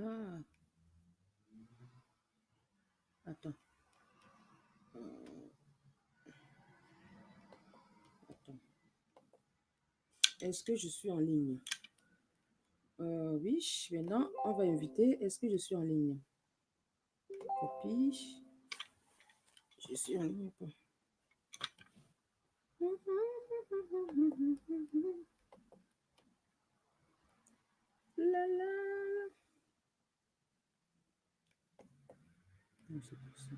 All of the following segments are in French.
Ah. Attends. Attends. Est-ce que je suis en ligne? Oui, maintenant, on va inviter. Est-ce que je suis en ligne? Copie. Je suis en ligne. La la. Non, c'est pas ça.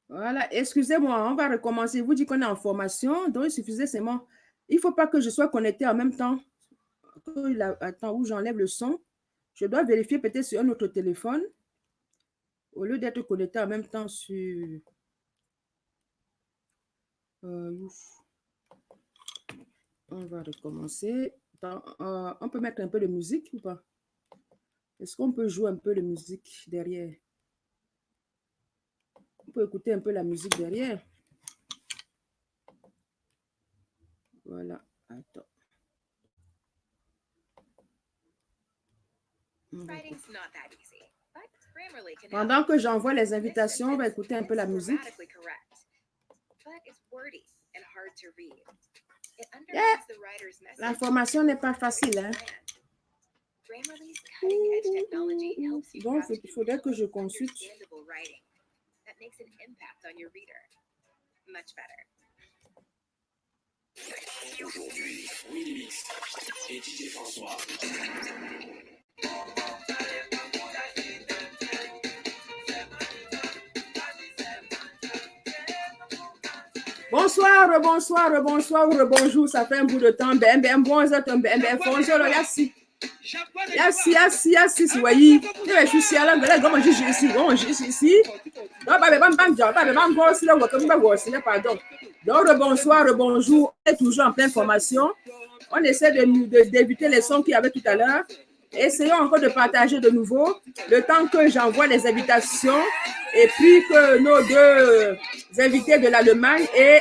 Voilà, excusez-moi, on va recommencer. Vous dites qu'on est en formation, donc il suffisait seulement. Il ne faut pas que je sois connecté en même temps. Attends, où j'enlève le son. Je dois vérifier peut-être sur un autre téléphone au lieu d'être connecté en même temps sur. On va recommencer. On peut mettre un peu de musique ou pas? Est-ce qu'on peut jouer un peu de musique derrière? On peut écouter un peu la musique derrière. Voilà. Attends. Pendant que j'envoie les invitations, on va écouter un peu la musique. Yeah. L'information n'est pas facile, hein? Donc, il faudrait que je consulte. Aujourd'hui, Winnie Mix et DJ François. Bonsoir, bonsoir, bonsoir, bonjour, ça fait un bout de temps. Ben, bonjour, bonjour, yassi. Yassi, si, voyez. Je suis ici, alors, comment je suis ici, Non, pardon. Donc, bonsoir, bonjour, on est toujours en pleine formation. On essaie d'éviter les sons qu'il y avait tout à l'heure. Essayons encore de partager de nouveau le temps que j'envoie les invitations et puis que nos deux invités de l'Allemagne et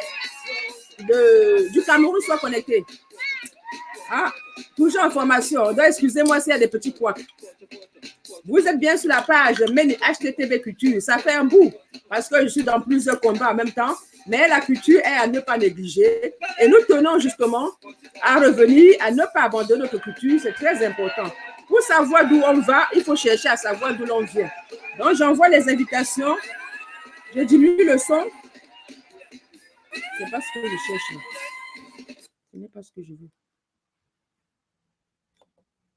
du Cameroun soient connectés. Ah, toujours en formation. Donc, excusez-moi s'il y a des petits points. Vous êtes bien sur la page Meni HTTV Culture. Ça fait un bout parce que je suis dans plusieurs combats en même temps. Mais la culture est à ne pas négliger. Et nous tenons justement à revenir, à ne pas abandonner notre culture. C'est très important. Pour savoir d'où on va, il faut chercher à savoir d'où l'on vient. Donc, j'envoie les invitations. Je diminue le son. Ce n'est pas ce que je cherche. Ce n'est pas ce que je veux.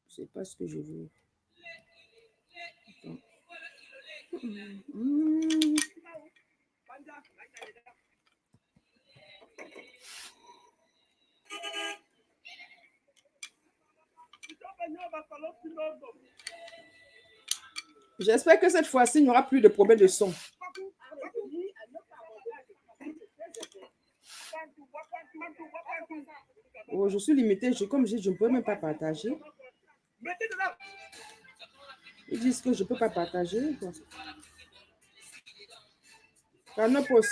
Ce n'est pas ce que je veux. J'espère que cette fois-ci, il n'y aura plus de problème de son. Oh, je suis limitée. Comme je dis, je ne peux même pas partager. Ils disent que je ne peux pas partager. Canopos.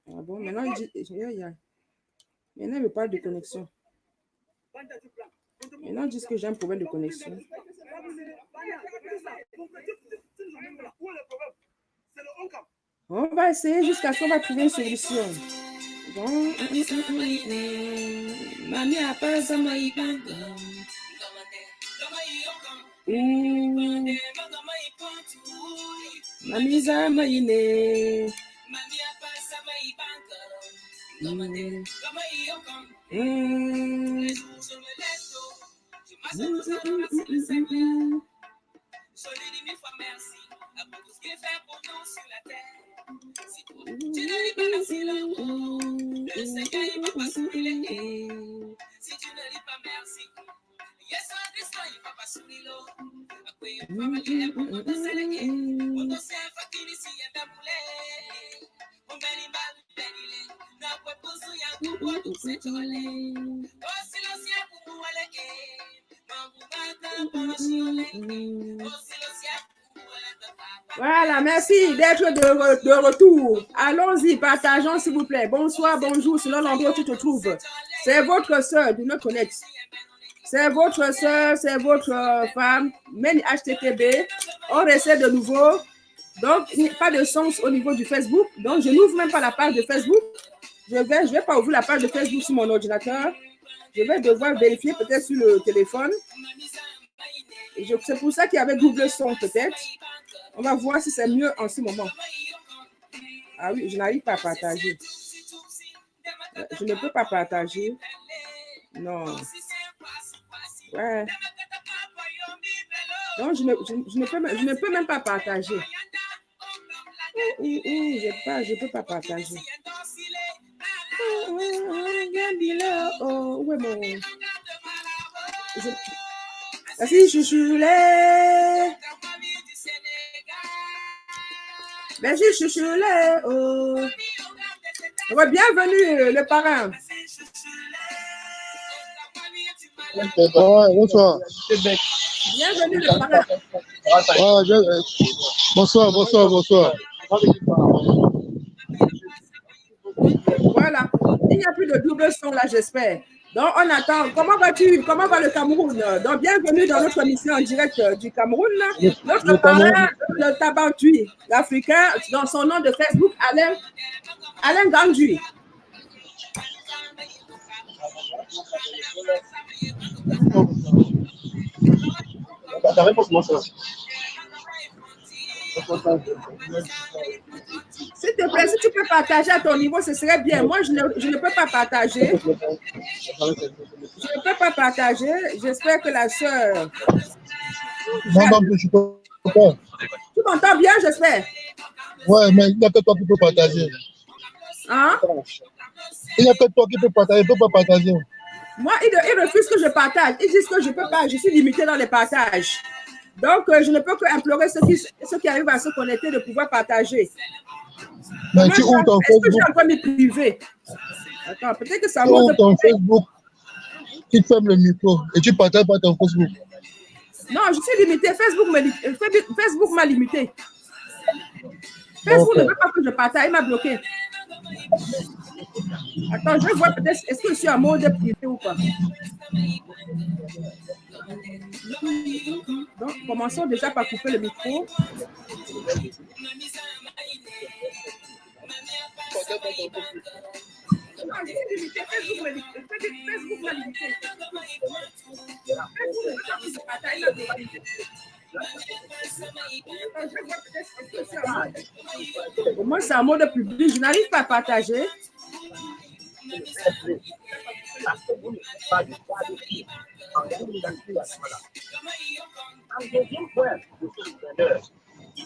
Ah bon, maintenant, il me parle de connexion. Maintenant, ils disent que j'ai un problème de connexion. On va essayer jusqu'à ce qu'on va trouver une solution. Bon. Mami a pas ça Mami za maine. Tu ne lis pas merci l'amour, le Seigneur il va pas sourire. Si tu ne lis pas merci, yes Christ il va pas sourire. Après il va aller pour te sélectionner, pour te faire fakiri si il va bouler. On beni mal benile, na quoi pousser ya pour tout se toler. Oh silence ya pour nous aller, mambu gata pour chiole. Oh silence ya pour aller Voilà, merci d'être de retour. Allons-y, partageons s'il vous plaît. Bonsoir, bonjour, selon l'endroit où tu te trouves. C'est votre soeur, do not connect. C'est votre soeur, c'est votre femme, Meni HTTB. On essaie de nouveau. Donc, il n'y a pas de sens au niveau du Facebook. Donc, je n'ouvre même pas la page de Facebook. Je vais pas ouvrir la page de Facebook sur mon ordinateur. Je vais devoir vérifier peut-être sur le téléphone. C'est pour ça qu'il y avait double son peut-être. On va voir si c'est mieux en ce moment. Ah oui, je n'arrive pas à partager. Je ne peux pas partager. Non. Ouais. Donc, je ne peux même pas partager. Je ne peux pas partager. Où est mon... Merci, chouchoulet. Merci, chouchoulet. Oh. Bienvenue, le parrain. Bonsoir. Bienvenue, le parrain. Bonsoir. Voilà. Il n'y a plus de double son là, j'espère. Donc, on attend. Comment vas-tu? Comment va le Cameroun? Donc, bienvenue dans notre émission en direct du Cameroun. Notre parrain, le Tabandui, l'Africain, dans son nom de Facebook, Alain Gandui. S'il te plaît, si tu peux partager à ton niveau, ce serait bien. Moi, je ne peux pas partager. Je ne peux pas partager. J'espère que la sœur... Non, je peux pas. Tu m'entends bien, j'espère? Ouais, mais il n'y a que toi qui peux partager. Hein? Il n'y a que toi qui peux partager. Il ne peut pas partager. Moi, ils refusent que je partage. Ils disent que je ne peux pas. Je suis limitée dans les partages. Donc, je ne peux qu'implorer ceux qui arrivent à se connecter de pouvoir partager. Mais tu ouvres ton Facebook. Est-ce que j'ai encore mis privé? Attends, peut-être que ça monte. Tu ouvres ton Facebook. Tu fermes le micro et tu partages pas ton Facebook. Non, je suis limitée. Facebook m'a limité. Facebook ne veut pas que je partage. Il m'a bloqué. Attends, je vais voir peut-être. Est-ce que je suis en mode privé ou pas? Donc, commençons déjà par couper le micro. Non, je suis limité. Facebook m'a limité. Moi, c'est un mode public. Je n'arrive pas à partager. Il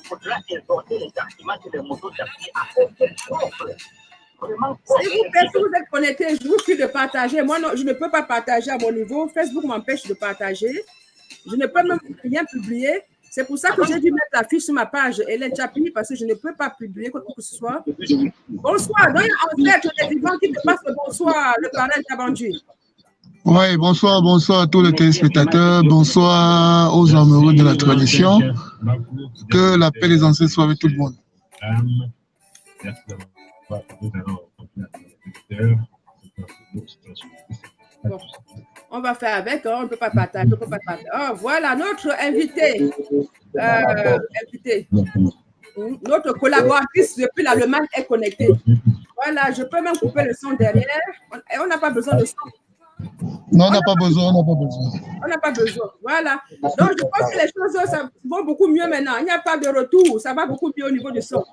faudra exhorter les actifs de motos d'appui à faire s'il vous plaît, si vous êtes connecté, je vous prie de partager. Moi, non, je ne peux pas partager à mon niveau. Facebook m'empêche de partager. Je ne peux même rien publier. C'est pour ça que j'ai dû mettre la fiche sur ma page Hélène Chapi parce que je ne peux pas publier quoi que ce soit. Bonsoir. Donc, en fait, les vivants qui te passent le bonsoir, le parrain Tabandui. Oui, bonsoir à tous les téléspectateurs. Bonsoir aux amoureux de la tradition. Que la paix des ancêtres soit avec tout le monde. Bon, on va faire avec, on ne peut pas partager. Oh, voilà notre invité. Notre collaboratrice depuis l'Allemagne est connectée. Voilà, je peux même couper le son derrière. On n'a pas besoin de son. Non, on n'a pas besoin. On n'a pas besoin. Voilà. Donc, je pense que les choses ça vont beaucoup mieux maintenant. Il n'y a pas de retour. Ça va beaucoup mieux au niveau du son.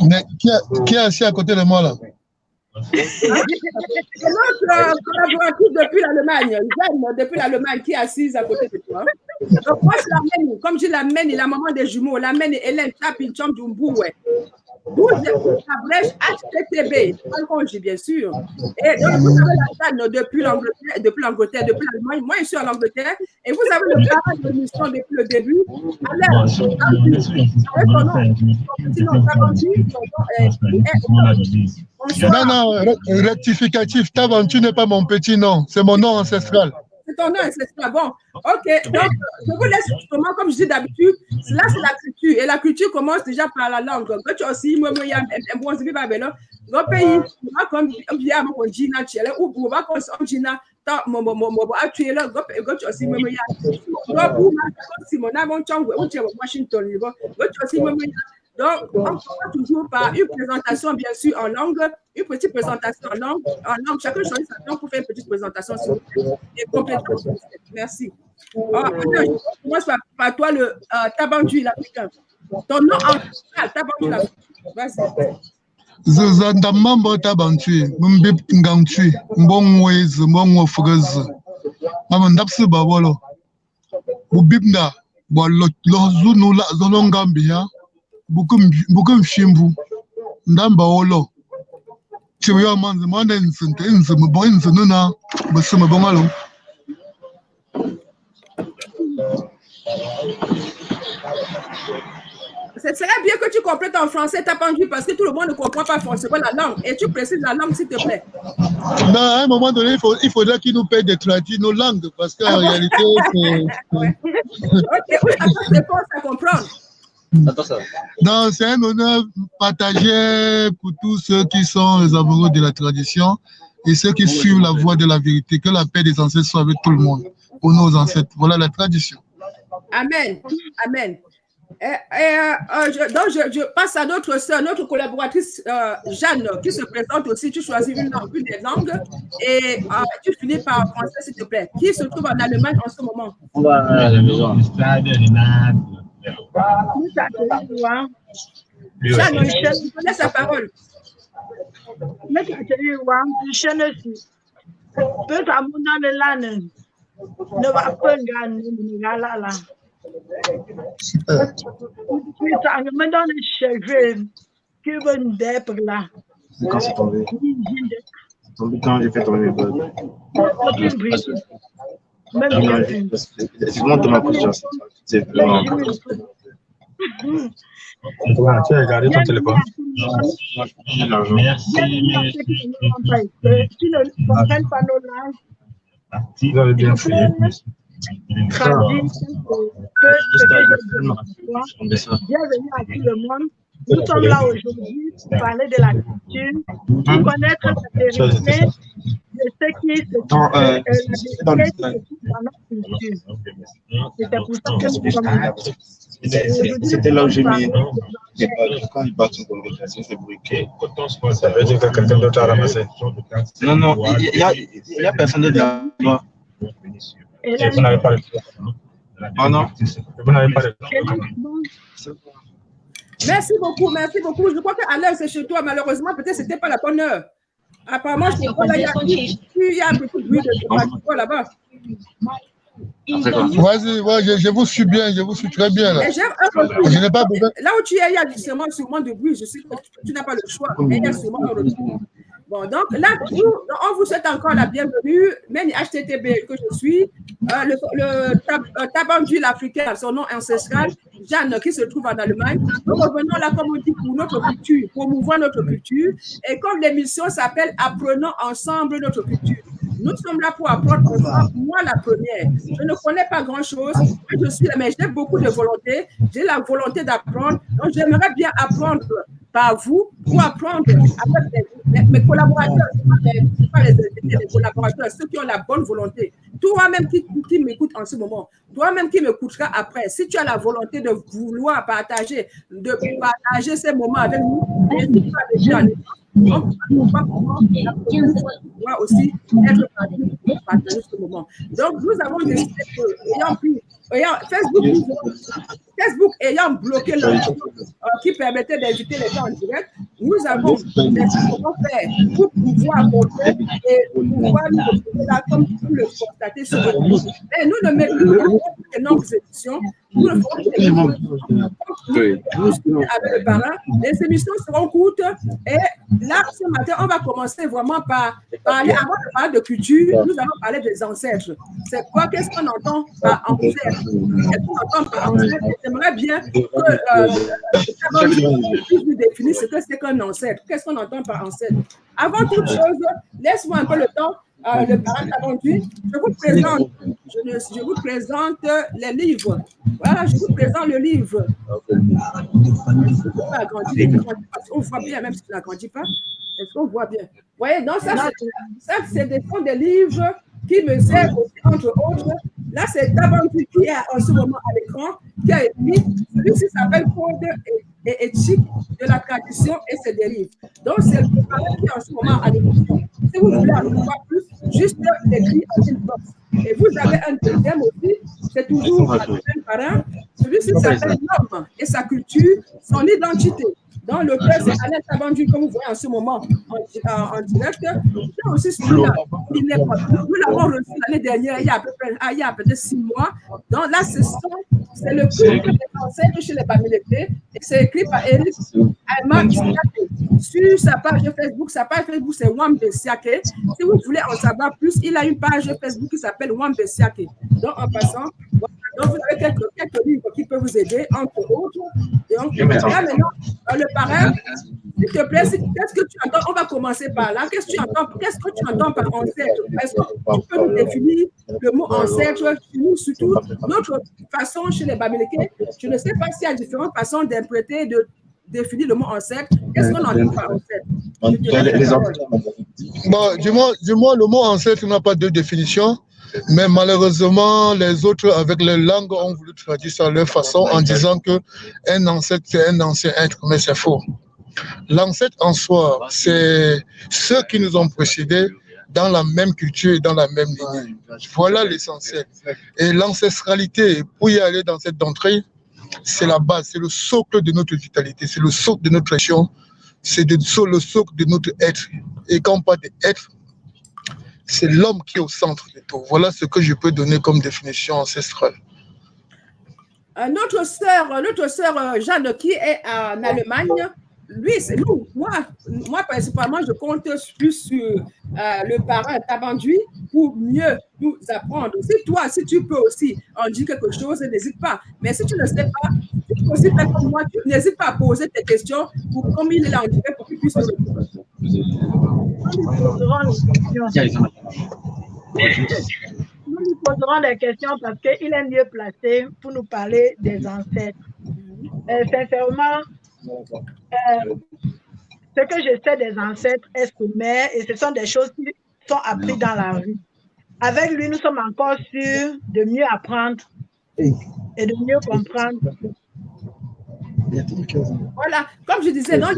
Mais qui est assis à côté de moi là? C'est notre collaboratrice depuis l'Allemagne, Jeanne, depuis l'Allemagne, qui est assise à côté de toi. Donc, moi, je l'amène, comme je l'amène, la maman des jumeaux, l'amène Hélène Chapi, Chom Djumbu, d'où la brèche HTTB, Alconji, bien sûr. Et donc, vous avez la Jeanne depuis l'Angleterre, depuis l'Allemagne. Moi, je suis en Angleterre. Et vous avez le parrain de l'émission depuis le début. Alain, non, rectificatif. Tabantu n'est pas mon petit nom. C'est mon nom ancestral. C'est c'est ton nom ancestral. Bon, ok. Donc, je vous laisse justement, comme je dis d'habitude, là, c'est la culture. Et la culture commence déjà par la langue. Quand tu as aussi, moi, il y a un bon pays, le pays, comme il y a un Gina, ou on va comme Gina, mon tu es là, tu aussi, moi, il y a Washington, tu aussi, moi, donc, on commence toujours par une présentation, bien sûr, en langue, une petite présentation en langue. Chacun choisit sa langue pour faire une petite présentation sur et compléter. Merci. Je commence par toi, le Tabandu l'Africain. Ton nom en Tabandu l'Africain. Vas-y. Zanda mambo Tabandu, mbip ngangtu, mbongwez, mbongwofrez. Maman ndapsi babolo. Bubibna, lo zunu la zolongambia. Bukum shimbu ndamba wolo chiwa manzi mwana nzinte mbonzi nuna basima bongalo. C'est très bien que tu complètes en français Tabandu parce que tout le monde ne comprend pas forcément la langue et tu précises la langue s'il te plaît. Non, à un moment donné, il faudrait qu'ils nous payent de traduire nos langues parce qu'en réalité c'est ouais. Ok, c'est fort à comprendre. Non, c'est un honneur partagé pour tous ceux qui sont les amoureux de la tradition et ceux qui suivent la voie de la vérité. Que la paix des ancêtres soit avec tout le monde, pour nos ancêtres. Voilà la tradition. Amen. Amen. Donc, je passe à notre sœur, notre collaboratrice Jeanne, qui se présente aussi. Tu choisis une des langues et tu finis par français, s'il te plaît. Qui se trouve en Allemagne en ce moment? On va à la maison. Jeanne, je te laisse la parole. Quand c'est tombé. Quand j'ai fait tomber mes balles. Effectivement, dans ma conscience, c'est vraiment. Tu as regardé ton téléphone. Merci. Vous avez bien fait. Bienvenue à tout le monde. Nous sommes là aujourd'hui pour parler de la culture, pour connaître la vérité de ce qui se trouve dans notre culture. C'était pour ça que nous sommes là. C'était là où j'ai mis les balles. Quand ils battent une congrégation, c'est bruqué. Ça veut dire que quelqu'un d'autre a ramassé. Non, non, il y a personne de là-bas. Et vous n'avez pas le choix. Oh non. Vous n'avez pas le choix. Merci beaucoup, merci beaucoup. Je crois qu'à l'heure, c'est chez toi. Malheureusement, peut-être que ce n'était pas la bonne heure. Apparemment, je crois qu'il y a un petit bruit de là-bas. Vas-y, je vous suis bien, je vous suis très bien. Là, je n'ai pas besoin. Là où tu es, il y a sûrement de bruit. Je sais que tu n'as pas le choix, mais il y a sûrement un retour. Bon, donc là, on vous souhaite encore la bienvenue. Meni HTTB que je suis, le Tabandu l'Africain, son nom ancestral, Jeanne qui se trouve en Allemagne. Nous revenons là, comme on dit, pour notre culture, pour promouvoir notre culture. Et comme l'émission s'appelle Apprenons ensemble notre culture. Nous sommes là pour apprendre ensemble. Moi, la première, je ne connais pas grand-chose. Je suis là, mais j'ai beaucoup de volonté. J'ai la volonté d'apprendre. Donc, j'aimerais bien apprendre par vous pour apprendre avec mes collaborateurs, pas les collaborateurs, ceux qui ont la bonne volonté. Toi-même qui m'écoutes en ce moment, toi-même qui m'écouteras après, si tu as la volonté de vouloir partager ces moments avec nous, n'hésite pas déjà. Donc, on va pouvoir aussi être partager ce moment. Donc, nous avons décidé que, Facebook ayant bloqué le qui permettait d'inviter les gens en direct, nous avons décidé comment faire pour pouvoir montrer et pouvoir nous retrouver là comme vous le constatez sur le groupe. Mais nous ne mettons pas de nombreuses émissions. Nous ne ferons des émissions avec le parrain. Les émissions seront courtes et là, ce matin, on va commencer vraiment par parler, avant de parler de culture, nous allons parler des ancêtres. C'est quoi? Qu'est-ce qu'on entend par ancêtre? Qu'est-ce qu'on entend par ancêtre? J'aimerais bien que vous définisse ce que c'est qu'un ancêtre. Qu'est-ce qu'on entend par ancêtre? Avant toute chose, laisse-moi un peu le temps le parent Tabanduit, je vous présente les livres. Voilà, je vous présente le livre. On voit bien, même si tu n'agrandis pas. Est-ce qu'on voit bien? Vous voyez, donc ça, c'est des livres qui me servent aussi, entre autres. Là, c'est Tabanduit qui est en ce moment à l'écran, qui a écrit, celui-ci s'appelle Code et éthique de la tradition et ses dérives. Donc, c'est le parent qui est en ce moment à l'écran. Si vous voulez en savoir plus, juste l'écrit en inbox. Et vous avez un deuxième aussi, c'est toujours le même parent. Celui-ci s'appelle L'homme et sa culture, son identité. Donc, le père, c'est Alain Tabanduit, comme vous voyez en ce moment en direct. C'est aussi celui-là. Nous l'avons reçu l'année dernière, il y a peut-être 6 mois. Donc, là, c'est le culte des ancêtres chez les Bamileke. Et c'est écrit par Eric Ayman Siake. Sur sa page Facebook, c'est Wambe Siake. Si vous voulez en savoir plus, il a une page Facebook qui s'appelle Wambe Siake. Donc, en passant, donc vous avez quelques livres qui peuvent vous aider, entre autres. Et donc, là, maintenant, le parrain, s'il te plaît, qu'est-ce que tu entends? On va commencer par là. Qu'est-ce que tu entends par ancêtre? Est-ce que tu peux nous définir le mot ancêtre chez nous, surtout notre façon chez les Bamileke? Je ne sais pas s'il y a différentes façons d'interpréter, de définir le mot ancêtre. Qu'est-ce qu'on entend par ancêtre? Bon, dis-moi, le mot ancêtre n'a pas de définition. Mais malheureusement, les autres, avec les langues, ont voulu traduire ça à leur façon en disant qu'un ancêtre, c'est un ancien être, mais c'est faux. L'ancêtre en soi, c'est ceux qui nous ont précédés dans la même culture et dans la même lignée. Voilà l'essentiel. Et l'ancestralité, pour y aller dans cette doctrine, c'est la base, c'est le socle de notre vitalité, c'est le socle de notre action, c'est le socle de notre être. Et quand on parle d'être, c'est l'homme qui est au centre de tout. Voilà ce que je peux donner comme définition ancestrale. Notre sœur Jeanne, qui est en Allemagne, lui, c'est nous. Moi, principalement, je compte plus sur le parent Tabanduit pour mieux nous apprendre. Si tu peux aussi en dire quelque chose, n'hésite pas. Mais si tu ne sais pas, tu peux aussi faire comme moi, tu n'hésites pas à poser tes questions comme il est là en direct pour qu'il puisse répondre. Nous lui poserons des questions parce qu'il est mieux placé pour nous parler des ancêtres. Sincèrement, ce que je sais des ancêtres est sommaire et ce sont des choses qui sont apprises dans la rue. Avec lui, nous sommes encore sûrs de mieux apprendre et de mieux comprendre. Voilà, comme je disais, donc,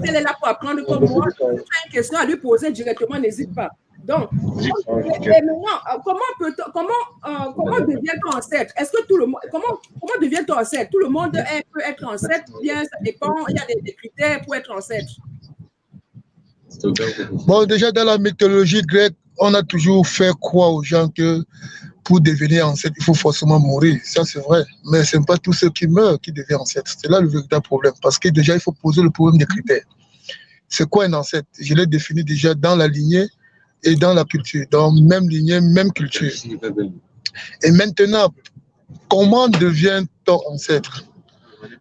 elle est là pour apprendre comme moi. Si tu as une question à lui poser directement, n'hésite pas. Donc, et maintenant, comment devient-on ancêtre? Est-ce que tout le monde, comment devient-on ancêtre? Tout le monde peut être ancêtre, bien, ça dépend, il y a des critères pour être ancêtre. Bon, déjà dans la mythologie grecque, on a toujours fait croire aux gens que pour devenir ancêtre, il faut forcément mourir. Ça, c'est vrai. Mais ce n'est pas tous ceux qui meurent qui deviennent ancêtres. C'est là le véritable problème. Parce que déjà, il faut poser le problème des critères. C'est quoi un ancêtre? Je l'ai défini déjà dans la lignée et dans la culture. Dans même lignée, même culture. Et maintenant, comment devient-on ancêtre?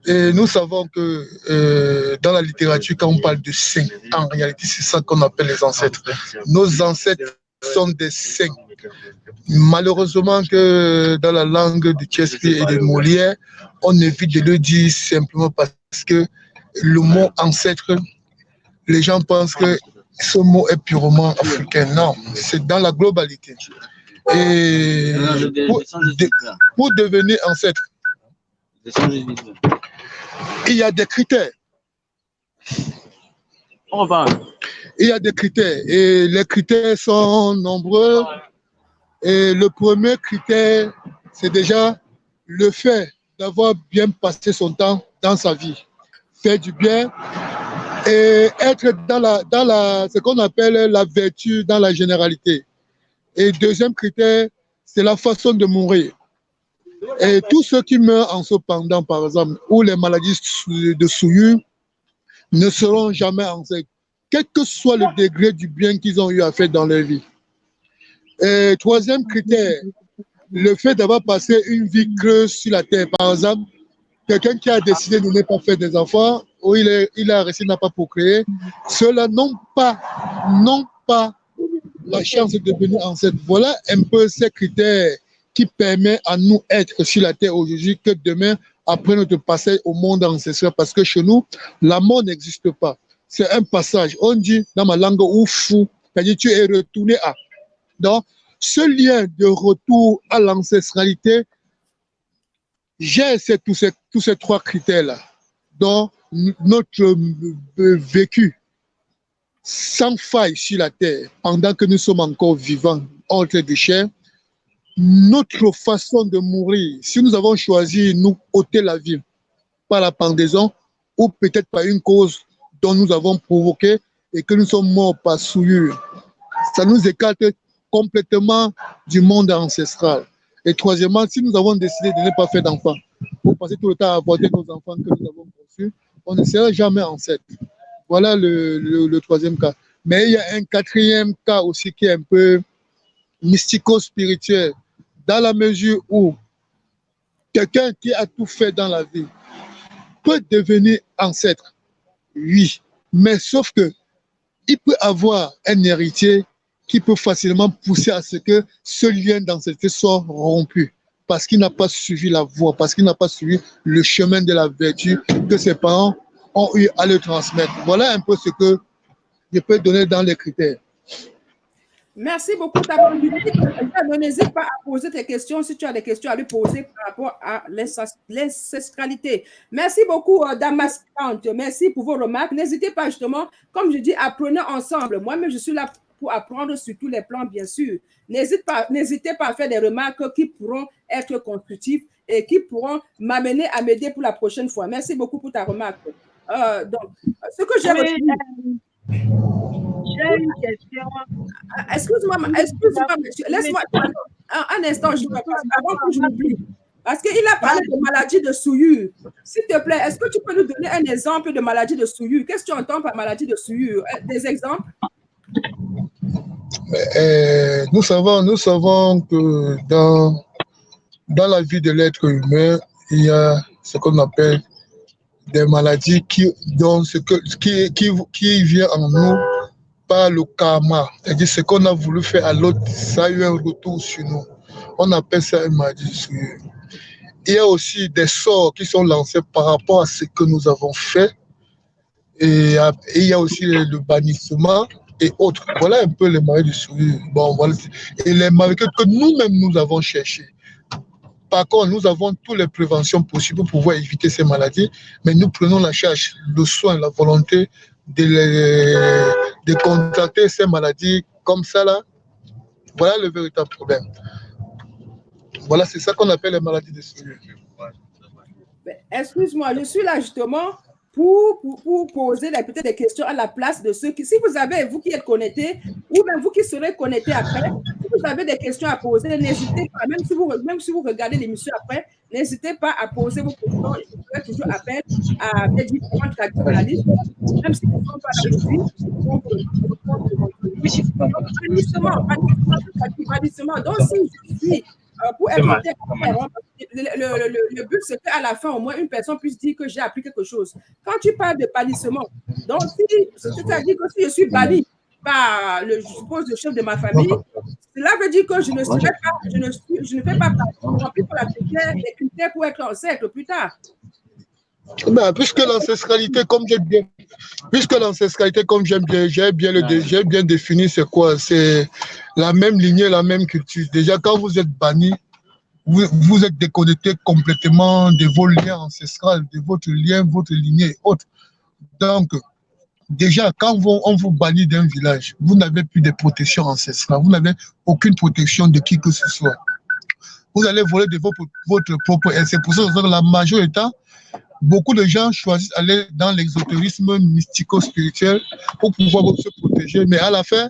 Et nous savons que dans la littérature, quand on parle de saints, en réalité, c'est ça qu'on appelle les ancêtres. Nos ancêtres sont des saints. Malheureusement que dans la langue de Shakespeare et de Molière, on évite de le dire simplement parce que le mot ancêtre, les gens pensent que ce mot est purement africain. Non, c'est dans la globalité. Et pour devenir ancêtre, il y a des critères. Il y a des critères et les critères sont nombreux. Et le premier critère, c'est déjà le fait d'avoir bien passé son temps dans sa vie, faire du bien et être dans ce qu'on appelle la vertu dans la généralité. Et deuxième critère, c'est la façon de mourir. Et tous ceux qui meurent en se pendant, par exemple, ou les maladies de souillure, ne seront jamais ancêtres, quel que soit le degré du bien qu'ils ont eu à faire dans leur vie. Et troisième critère, le fait d'avoir passé une vie creuse sur la terre. Par exemple, quelqu'un qui a décidé de ne pas faire des enfants, ou il a resté n'a pas procréé, ceux-là n'ont pas la chance de devenir ancêtre. Voilà un peu ces critères qui permettent à nous être sur la terre aujourd'hui que demain, après notre passage au monde ancestral, parce que chez nous, la mort n'existe pas. C'est un passage. On dit dans ma langue ou fou, c'est-à-dire tu es retourné à. Donc, ce lien de retour à l'ancestralité, j'ai tous ces trois critères-là. Donc, notre vécu sans faille sur la terre, pendant que nous sommes encore vivants, hors de chair, notre façon de mourir, si nous avons choisi nous ôter la vie par la pendaison ou peut-être par une cause dont nous avons provoqué et que nous sommes morts par souillure, ça nous écarte complètement du monde ancestral. Et troisièmement, si nous avons décidé de ne pas faire d'enfants, pour passer tout le temps à avorter nos enfants que nous avons conçus, on ne sera jamais ancêtre. Voilà le troisième cas. Mais il y a un quatrième cas aussi qui est un peu mystico-spirituel, dans la mesure où quelqu'un qui a tout fait dans la vie peut devenir ancêtre, oui, mais sauf que il peut avoir un héritier qui peut facilement pousser à ce que ce lien d'ancêtre soit rompu, parce qu'il n'a pas suivi la voie, parce qu'il n'a pas suivi le chemin de la vertu que ses parents ont eu à le transmettre. Voilà un peu ce que je peux donner dans les critères. Merci beaucoup. N'hésite pas à poser tes questions si tu as des questions à lui poser par rapport à l'ancestralité. Merci beaucoup, Damascante. Merci pour vos remarques. N'hésitez pas justement, comme je dis, apprenez ensemble. Moi-même, je suis là pour apprendre sur tous les plans, bien sûr. N'hésitez pas à faire des remarques qui pourront être constructives et qui pourront m'amener à m'aider pour la prochaine fois. Merci beaucoup pour ta remarque. Donc, ce que j'ai retenu... J'ai une question. Excuse-moi, monsieur. Laisse-moi un instant, avant que je m'oublie. Parce qu'il a parlé de maladie de souillure. S'il te plaît, est-ce que tu peux nous donner un exemple de maladie de souillure? Qu'est-ce que tu entends par maladie de souillure? Des exemples? Nous savons que dans la vie de l'être humain, il y a ce qu'on appelle des maladies qui vient en nous par le karma. C'est-à-dire ce qu'on a voulu faire à l'autre, ça a eu un retour sur nous. On appelle ça une maladie de souillure. Il y a aussi des sorts qui sont lancés par rapport à ce que nous avons fait. Et il y a aussi le bannissement et autres. Voilà un peu les maladies de souillure. Bon, voilà. Et les maladies que nous-mêmes nous avons cherchées. Par contre, nous avons toutes les préventions possibles pour pouvoir éviter ces maladies, mais nous prenons la charge, le soin, la volonté de contacter ces maladies comme ça là. Voilà le véritable problème. Voilà, c'est ça qu'on appelle les maladies de souillure. Excuse-moi, je suis là justement pour poser peut-être des questions à la place de ceux qui... Si vous avez, vous qui êtes connectés, ou même vous qui serez connectés après, si vous avez des questions à poser, n'hésitez pas, même si vous regardez l'émission après, n'hésitez pas à poser vos questions. Je ferai toujours appel à des différents traditionnalistes, même s'ils ne sont pas là ici. Donc, si je suis... pour être le but, c'est qu'à la fin, au moins, une personne puisse dire que j'ai appris quelque chose. Quand tu parles de bannissement, donc, c'est-à-dire que si je suis banni par, je suppose, le chef de ma famille, cela veut dire que je ne fais pas remplir pour les critères pour être ancêtre plus tard. Ben, puisque l'ancestralité, comme j'ai bien défini, c'est quoi? C'est la même lignée, la même culture. Déjà, quand vous êtes banni, vous êtes déconnecté complètement de vos liens ancestraux, de votre lien, votre lignée et autres. Donc, déjà, quand on vous bannit d'un village, vous n'avez plus de protection ancestrale, vous n'avez aucune protection de qui que ce soit. Vous allez voler de votre propre... Et c'est pour ça que la majorité du temps, beaucoup de gens choisissent d'aller dans l'exotérisme mystico-spirituel pour pouvoir se protéger, mais à la fin,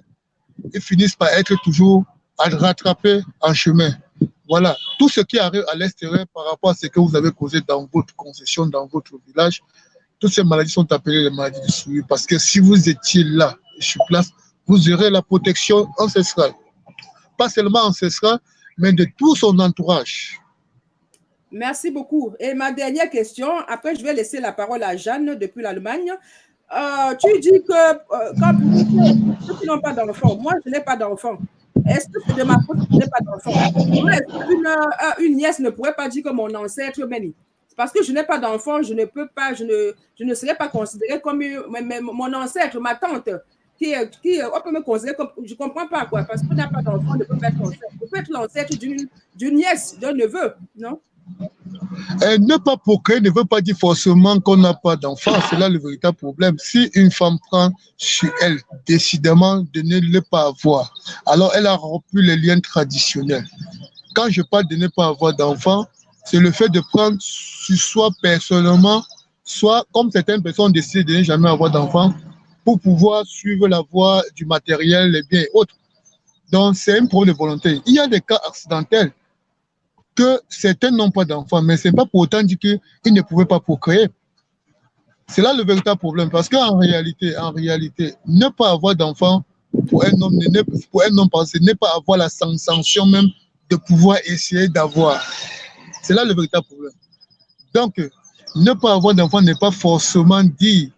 ils finissent par être toujours rattrapés en chemin. Voilà, tout ce qui arrive à l'extérieur par rapport à ce que vous avez causé dans votre concession, dans votre village, toutes ces maladies sont appelées les maladies de souillure, parce que si vous étiez là, sur place, vous aurez la protection ancestrale. Pas seulement ancestrale, mais de tout son entourage. Merci beaucoup. Et ma dernière question, après je vais laisser la parole à Jeanne depuis l'Allemagne. tu dis que quand ceux qui n'ont pas d'enfant, moi je n'ai pas d'enfant. Est-ce que c'est de ma faute que je n'ai pas d'enfant? Une nièce ne pourrait pas dire que mon ancêtre, parce que je n'ai pas d'enfant, je ne peux pas, je ne serais pas considérée comme mon ancêtre, ma tante, qui on peut me considérer comme, je ne comprends pas quoi, parce qu'on n'a pas d'enfant, on ne peut pas être l'ancêtre. On peut être l'ancêtre d'une nièce, d'un neveu, non? Ne pas procréer ne veut pas dire forcément qu'on n'a pas d'enfant. C'est là le véritable problème. Si une femme prend sur elle décidément de ne pas avoir, alors elle a rompu les liens traditionnels. Quand je parle de ne pas avoir d'enfant, c'est le fait de prendre sur soi personnellement, soit comme certaines personnes décident de ne jamais avoir d'enfant pour pouvoir suivre la voie du matériel, les biens et autres. Donc c'est un problème de volonté. Il y a des cas accidentels que certains n'ont pas d'enfants, mais ce n'est pas pour autant dire qu'ils ne pouvaient pas procréer. C'est là le véritable problème, parce qu'en réalité, ne pas avoir d'enfant pour un homme, ce n'est pas avoir la sensation même de pouvoir essayer d'avoir. C'est là le véritable problème. Donc, ne pas avoir d'enfant n'est pas forcément dire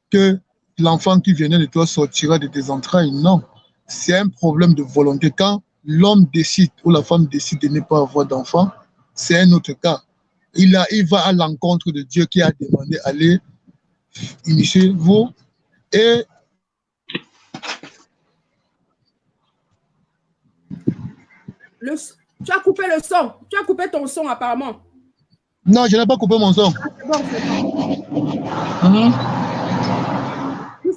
que l'enfant qui venait de toi sortira de tes entrailles, non. C'est un problème de volonté. Quand l'homme décide ou la femme décide de ne pas avoir d'enfant, c'est un autre cas. Il va à l'encontre de Dieu qui a demandé d'aller initier vous et tu as coupé le son. Tu as coupé ton son apparemment. Non, je n'ai pas coupé mon son. Ah, c'est bon, c'est bon.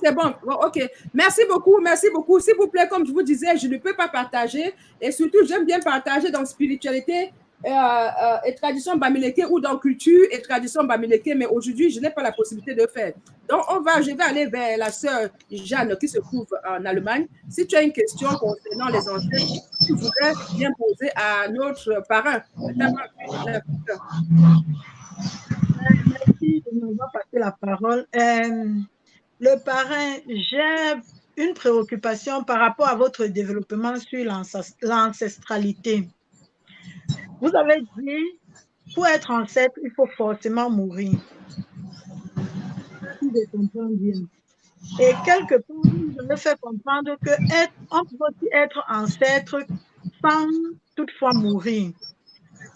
C'est bon, ok. Merci beaucoup, merci beaucoup. S'il vous plaît, comme je vous disais, je ne peux pas partager. Et surtout, j'aime bien partager dans spiritualité et tradition bamileke ou dans culture et tradition bamileke, mais aujourd'hui, je n'ai pas la possibilité de faire. Donc, je vais aller vers la sœur Jeanne qui se trouve en Allemagne. Si tu as une question concernant les ancêtres, tu voudrais bien poser à notre parrain. Merci de m'avoir passé la parole. Le parrain, j'ai une préoccupation par rapport à votre développement sur l'ancestralité. Vous avez dit, pour être ancêtre, il faut forcément mourir. Si je comprends bien. Et quelque part, je me fais comprendre qu'on peut aussi être ancêtre sans toutefois mourir.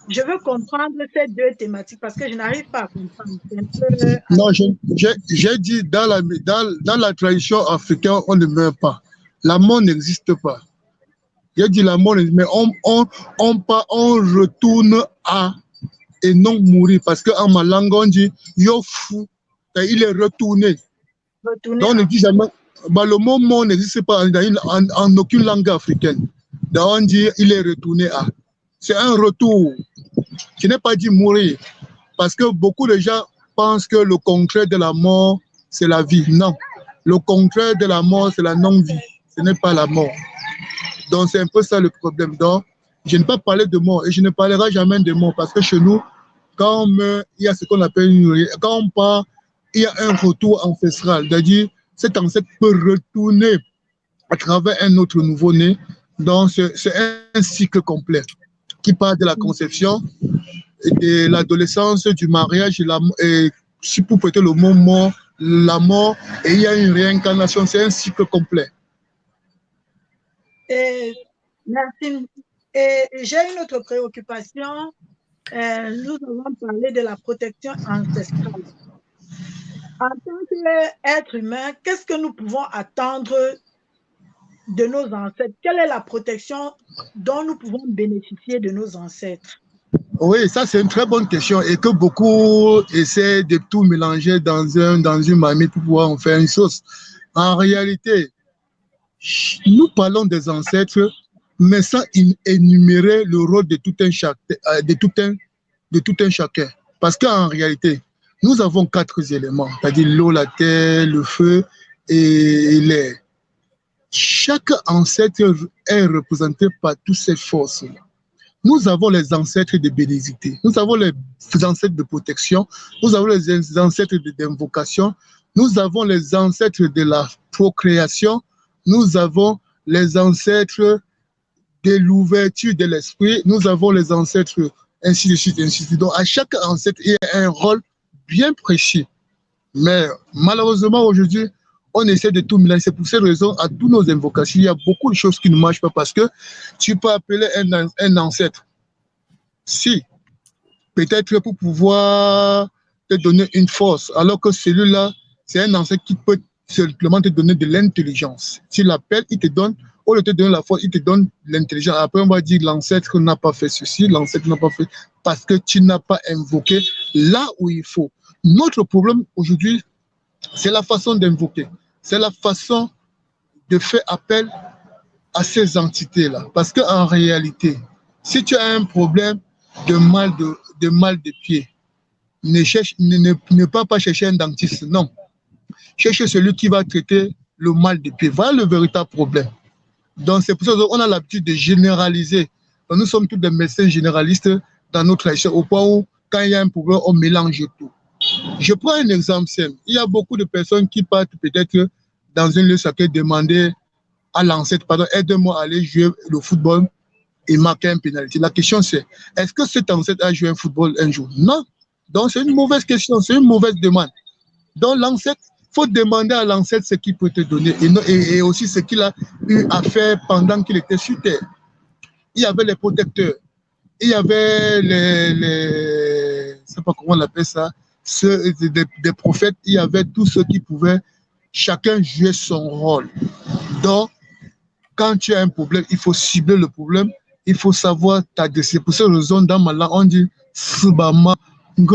Je veux comprendre ces deux thématiques parce que je n'arrive pas à comprendre. Non, j'ai dit dans la tradition africaine, on ne meurt pas. La mort n'existe pas. J'ai dit la mort, mais on retourne à et non mourir parce qu'en ma langue, on dit yo fou, il est retourné. Donc on ne dit jamais, le mot mort n'existe pas en aucune langue africaine. Donc on dit il est retourné à. C'est un retour. Je n'ai pas dit mourir, parce que beaucoup de gens pensent que le contraire de la mort, c'est la vie. Non, le contraire de la mort, c'est la non-vie. Ce n'est pas la mort. Donc, c'est un peu ça le problème. Donc, je ne peux pas parler de mort et je ne parlerai jamais de mort, parce que chez nous, quand on meurt, il y a ce qu'on appelle quand on part, il y a un retour ancestral. C'est-à-dire, cet ancêtre peut retourner à travers un autre nouveau-né. Donc, c'est un cycle complet qui part de la conception, de l'adolescence, du mariage, et si pour prêter le mot mort, la mort, et il y a une réincarnation, c'est un cycle complet. Merci. Et j'ai une autre préoccupation. Nous avons parlé de la protection ancestrale. En tant qu'être humain, qu'est-ce que nous pouvons attendre de nos ancêtres? Quelle est la protection dont nous pouvons bénéficier de nos ancêtres? Oui, ça c'est une très bonne question et que beaucoup essaient de tout mélanger dans une marmite pour pouvoir en faire une sauce. En réalité, nous parlons des ancêtres, mais sans énumérer le rôle de tout un chacun. Parce qu'en réalité, nous avons 4 éléments, c'est-à-dire l'eau, la terre, le feu et l'air. Chaque ancêtre est représenté par toutes ces forces-là. Nous avons les ancêtres de bénédicité, nous avons les ancêtres de protection, nous avons les ancêtres d'invocation, nous avons les ancêtres de la procréation, nous avons les ancêtres de l'ouverture de l'esprit, nous avons les ancêtres, ainsi de suite, ainsi de suite. Donc, à chaque ancêtre, il y a un rôle bien précis. Mais malheureusement, aujourd'hui, on essaie de tout mélanger. C'est pour cette raison, à toutes nos invocations, il y a beaucoup de choses qui ne marchent pas parce que tu peux appeler un ancêtre. Si, peut-être pour pouvoir te donner une force, alors que celui-là, c'est un ancêtre qui peut simplement te donner de l'intelligence. Tu l'appelles, il te donne, au lieu de te donner la force, il te donne l'intelligence. Après, on va dire l'ancêtre n'a pas fait ceci, l'ancêtre n'a pas fait, parce que tu n'as pas invoqué là où il faut. Notre problème aujourd'hui, c'est la façon d'invoquer. C'est la façon de faire appel à ces entités-là. Parce qu'en réalité, si tu as un problème de mal de pied, ne pas chercher un dentiste, non. Cherche celui qui va traiter le mal de pied. Voilà le véritable problème. Donc c'est pour ça qu'on a l'habitude de généraliser. Donc, nous sommes tous des médecins généralistes dans notre tradition, au point où quand il y a un problème, on mélange tout. Je prends un exemple simple. Il y a beaucoup de personnes qui partent peut-être dans un lieu sacré demander à l'ancêtre, pardon, aide-moi à aller jouer le football et marquer un pénalty. La question c'est, est-ce que cet ancêtre a joué un football un jour? Non. Donc c'est une mauvaise question, c'est une mauvaise demande. Donc l'ancêtre, il faut demander à l'ancêtre ce qu'il peut te donner et aussi ce qu'il a eu à faire pendant qu'il était sur terre. Il y avait les protecteurs, il y avait je ne sais pas comment on appelle ça, des prophètes, il y avait tous ceux qui pouvaient chacun jouer son rôle. Donc, quand tu as un problème, il faut cibler le problème, il faut savoir t'adresser. Pour cette raison, dans ma langue, on dit Subama,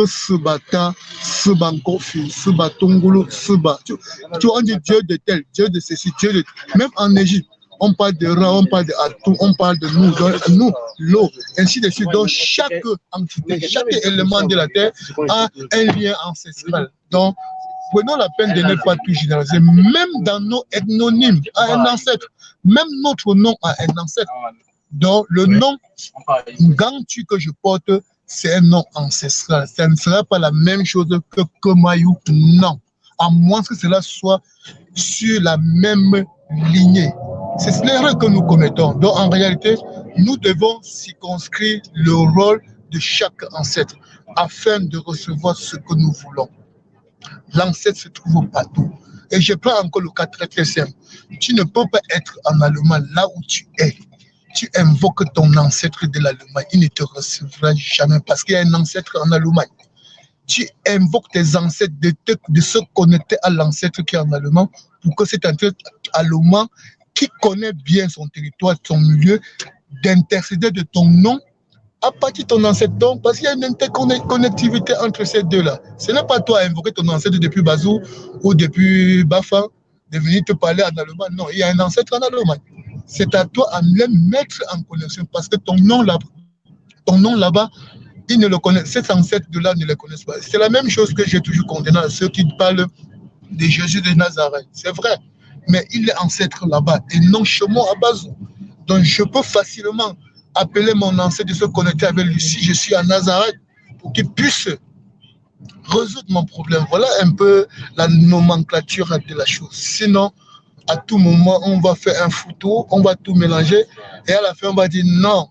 Subata, Subankofi, Subatongolo, Suba. Tu vois, on dit Dieu de tel, Dieu de ceci, Dieu de. Même en Égypte, on parle de Ra, on parle de Atou, on parle de nous, nous, l'eau, ainsi de suite. Donc, chaque entité, chaque élément de la terre a un lien ancestral. Donc, prenons la peine de ne pas tout généraliser. Même dans nos ethnonymes, à un ancêtre. Même notre nom a un ancêtre. Donc, le nom Gantu que je porte, c'est un nom ancestral. Ça ne sera pas la même chose que Komayou. Non. À moins que cela soit sur la même lignée. C'est l'erreur que nous commettons. Donc, en réalité, nous devons circonscrire le rôle de chaque ancêtre afin de recevoir ce que nous voulons. L'ancêtre se trouve partout. Et je prends encore le cas très très simple. Tu ne peux pas être en Allemagne là où tu es. Tu invoques ton ancêtre de l'Allemagne. Il ne te recevra jamais parce qu'il y a un ancêtre en Allemagne. Tu invoques tes ancêtres de se connecter à l'ancêtre qui est en Allemagne pour que cet ancêtre allemand qui connaît bien son territoire, son milieu, d'intercéder de ton nom à partir de ton ancêtre. Donc, parce qu'il y a une interconnectivité entre ces deux-là. Ce n'est pas toi à invoquer ton ancêtre depuis Bazou ou depuis Bafa de venir te parler en allemand. Non, il y a un ancêtre en Allemagne. C'est à toi à les mettre en connexion parce que ton nom là-bas, ils ne le connaissent. Ces ancêtres-là ne le connaissent pas. C'est la même chose que j'ai toujours condamné à ceux qui parlent de Jésus de Nazareth. C'est vrai. Mais il est ancêtre là-bas et non chez moi à Bazou. Donc, je peux facilement appeler mon ancêtre de se connecter avec lui si je suis à Nazareth pour qu'il puisse résoudre mon problème. Voilà un peu la nomenclature de la chose. Sinon, à tout moment, on va faire un photo, on va tout mélanger et à la fin, on va dire non,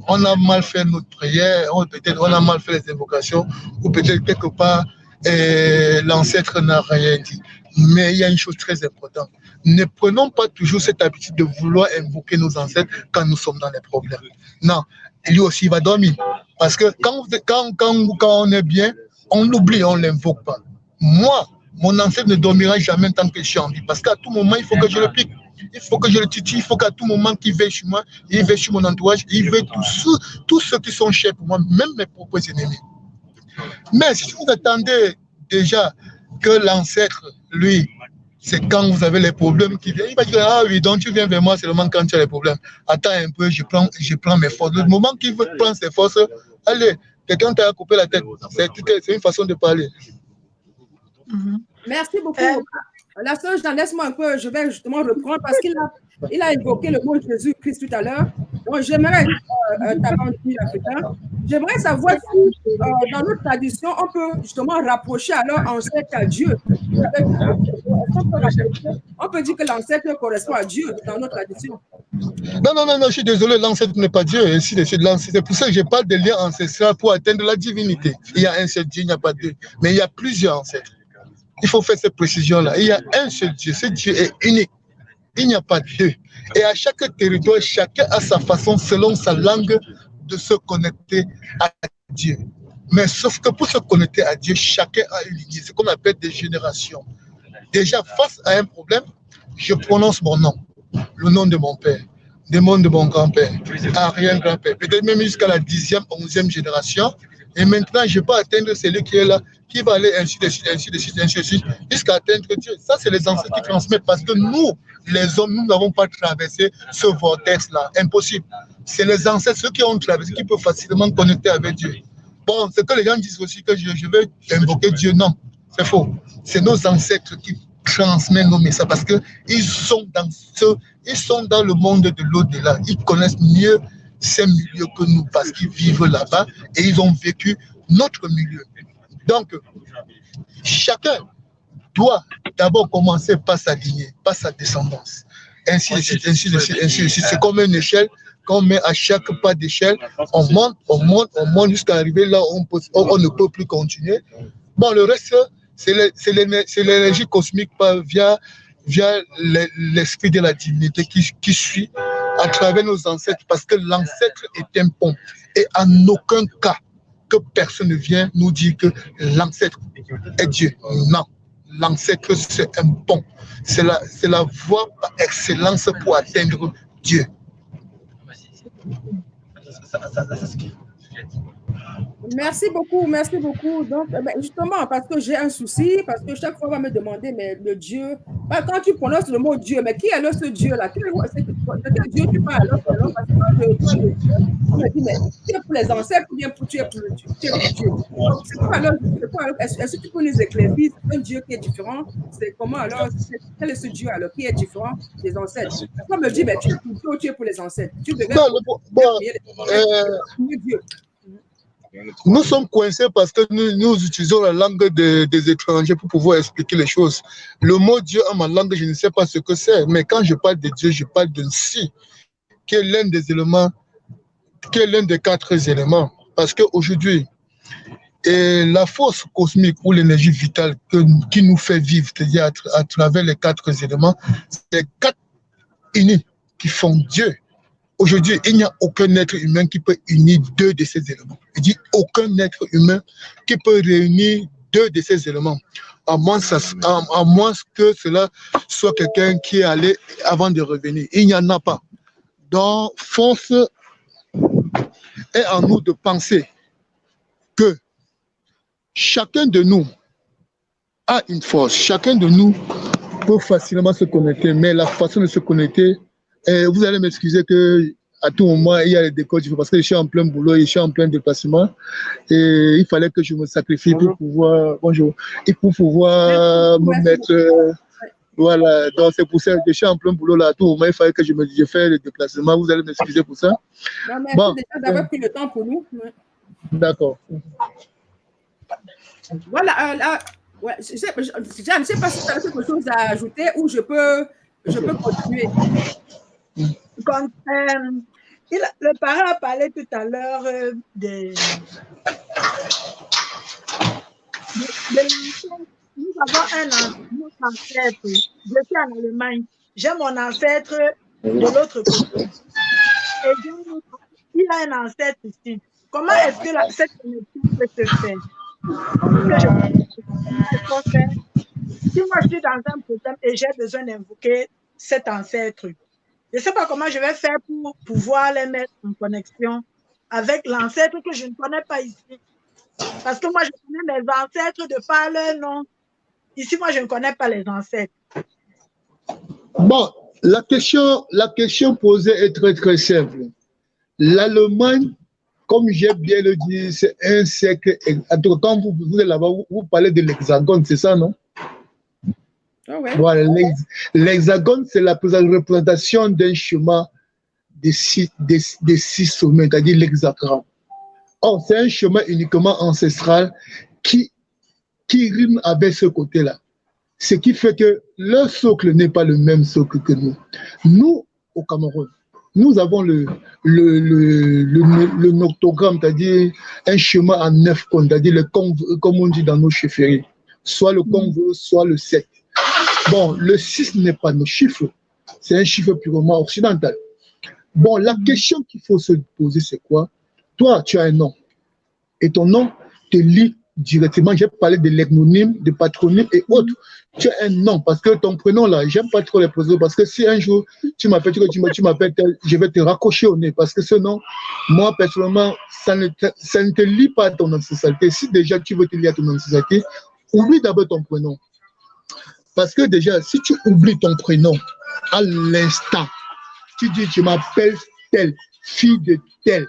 on a mal fait notre prière, peut-être on a mal fait les invocations ou peut-être quelque part l'ancêtre n'a rien dit. Mais il y a une chose très importante. Ne prenons pas toujours cette habitude de vouloir invoquer nos ancêtres quand nous sommes dans les problèmes. Non, lui aussi il va dormir. Parce que quand on est bien, on l'oublie, on ne l'invoque pas. Moi, mon ancêtre ne dormira jamais tant que je suis en vie. Parce qu'à tout moment, il faut que je le pique. Il faut que je le titille. Il faut qu'à tout moment qu'il veille sur moi, il veille sur mon entourage, il veille tous ceux qui sont chers pour moi, même mes propres ennemis. Mais si vous attendez déjà que l'ancêtre, lui, c'est quand vous avez les problèmes qui viennent. Il va dire, ah oui, donc tu viens vers moi seulement quand tu as les problèmes. Attends un peu, je prends mes forces. Le moment qu'il veut prendre ses forces, allez, quelqu'un t'a coupé la tête. C'est une façon de parler. Merci beaucoup. La sœur Jean, laisse-moi un peu, je vais justement reprendre parce qu'il a évoqué le mot Jésus-Christ tout à l'heure. Donc, j'aimerais, j'aimerais savoir si dans notre tradition, on peut justement rapprocher alors ancêtre à Dieu. On peut dire que l'ancêtre correspond à Dieu dans notre tradition. Non, je suis désolé, l'ancêtre n'est pas Dieu. C'est pour ça que je parle de lien ancestral pour atteindre la divinité. Il y a un seul Dieu, il n'y a pas deux. Mais il y a plusieurs ancêtres. Il faut faire cette précision-là. Il y a un seul Dieu. Ce Dieu est unique. Il n'y a pas deux. Et à chaque territoire, chacun a sa façon, selon sa langue, de se connecter à Dieu. Mais sauf que pour se connecter à Dieu, chacun a une lignée, ce qu'on appelle des générations. Déjà, face à un problème, je prononce mon nom, le nom de mon père, le nom de mon grand-père, arrière-grand-père, peut-être même jusqu'à la 10e, 11e génération. Et maintenant, je peux atteindre celui qui est là, qui va aller ainsi de suite, ainsi de suite, ainsi de suite, jusqu'à atteindre Dieu. Ça, c'est les ancêtres qui transmettent, parce que nous, les hommes, nous n'avons pas traversé ce vortex-là. Impossible. C'est les ancêtres, ceux qui ont traversé, qui peuvent facilement connecter avec Dieu. Bon, c'est que les gens disent aussi que je vais invoquer Dieu. Non, c'est faux. C'est nos ancêtres qui transmettent nos messages, parce qu'ils sont dans le monde de l'au-delà. Ils connaissent mieux ces milieux que nous, parce qu'ils vivent là-bas et ils ont vécu notre milieu. Donc, chacun doit d'abord commencer par sa lignée, par sa descendance. Ainsi de suite, ainsi de suite, ainsi de suite. C'est comme une échelle qu'on met à chaque pas d'échelle. On monte jusqu'à arriver là où on ne peut plus continuer. Bon, le reste, c'est l'énergie cosmique via l'esprit de la divinité qui suit à travers nos ancêtres, parce que l'ancêtre est un pont. Et en aucun cas que personne ne vient nous dire que l'ancêtre est Dieu. Non, l'ancêtre c'est un pont. C'est la voie par excellence pour atteindre Dieu. Merci beaucoup, merci beaucoup. Donc, justement, parce que j'ai un souci, parce que chaque fois, on va me demander, mais le Dieu, quand tu prononces le mot Dieu, mais qui est alors ce Dieu-là? De quel Dieu tu parles alors? Parce que quand je parle de Dieu, on me dit, mais tu es pour les ancêtres ou bien tu es pour le Dieu? Tu es pour Dieu. Donc, c'est quoi alors? Est-ce que tu peux nous éclaircir? C'est un Dieu qui est différent? C'est comment alors? Quel est ce Dieu alors qui est différent des ancêtres? On me dit, mais tu es pour Dieu ou tu es pour les ancêtres? Tu devrais Dieu. Nous sommes coincés parce que nous utilisons la langue des étrangers pour pouvoir expliquer les choses. Le mot Dieu en ma langue, je ne sais pas ce que c'est, mais quand je parle de Dieu, je parle d'un si, qui est l'un des éléments, qui est l'un des 4 éléments. Parce qu'aujourd'hui, la force cosmique ou l'énergie vitale qui nous fait vivre, c'est-à-dire à travers les 4 éléments, c'est les 4 unis qui font Dieu. Aujourd'hui, il n'y a aucun être humain qui peut unir 2 de ces éléments. Je dis aucun être humain qui peut réunir 2 de ces éléments. À moins que cela soit quelqu'un qui est allé avant de revenir. Il n'y en a pas. Donc, force est en nous de penser que chacun de nous a une force. Chacun de nous peut facilement se connecter, mais la façon de se connecter, vous allez m'excuser que à tout moment, il y a des décodes, parce que je suis en plein boulot et je suis en plein déplacement. Et il fallait que je me sacrifie pour pouvoir, me mettre. Voilà, donc c'est pour ça que je suis en plein boulot là. À tout moment, il fallait que je fasse le déplacement. Vous allez m'excuser pour ça. Non, merci déjà d'avoir pris le temps pour nous. D'accord. Voilà, ouais, je ne sais pas si tu as quelque chose à ajouter ou je peux continuer. Comme, le parent a parlé tout à l'heure de nous avons notre ancêtre. Je suis en Allemagne. J'ai mon ancêtre de l'autre côté. Et il a un ancêtre ici. Comment est-ce que cette connexion peut se faire? Si moi je suis dans un problème et j'ai besoin d'invoquer cet ancêtre, je ne sais pas comment je vais faire pour pouvoir les mettre en connexion avec l'ancêtre que je ne connais pas ici. Parce que moi, je connais mes ancêtres de par leur nom. Ici, moi, je ne connais pas les ancêtres. Bon, la question posée est très, très simple. L'Allemagne, comme j'ai bien le dit, c'est un siècle. Quand vous êtes là-bas, vous parlez de l'hexagone, c'est ça, non? Oh ouais. Voilà, l'hexagone, c'est la représentation d'un chemin de 6 sommets, c'est-à-dire l'hexagramme. Or, c'est un chemin uniquement ancestral qui rime avec ce côté-là. Ce qui fait que leur socle n'est pas le même socle que nous. Nous, au Cameroun, nous avons le noctogramme, c'est-à-dire un chemin en 9 cônes, c'est-à-dire comme on dit dans nos chefferies. soit le Congo, soit le 7. Bon, le 6 n'est pas nos chiffres, c'est un chiffre purement occidental. Bon, la question qu'il faut se poser, c'est quoi? Toi, tu as un nom, et ton nom te lie directement. J'ai parlé de l'ethnonyme, de patronyme et autres. Tu as un nom, parce que ton prénom là, j'aime pas trop les prénoms, parce que si un jour tu m'appelles, tu m'appelles, je vais te raccrocher au nez, parce que ce nom, moi personnellement, ça ne te lie pas à ton ancestralité. Si déjà tu veux te lier à ton ancestralité, oublie d'abord ton prénom. Parce que déjà, si tu oublies ton prénom à l'instant, tu dis je m'appelle telle, fille de tel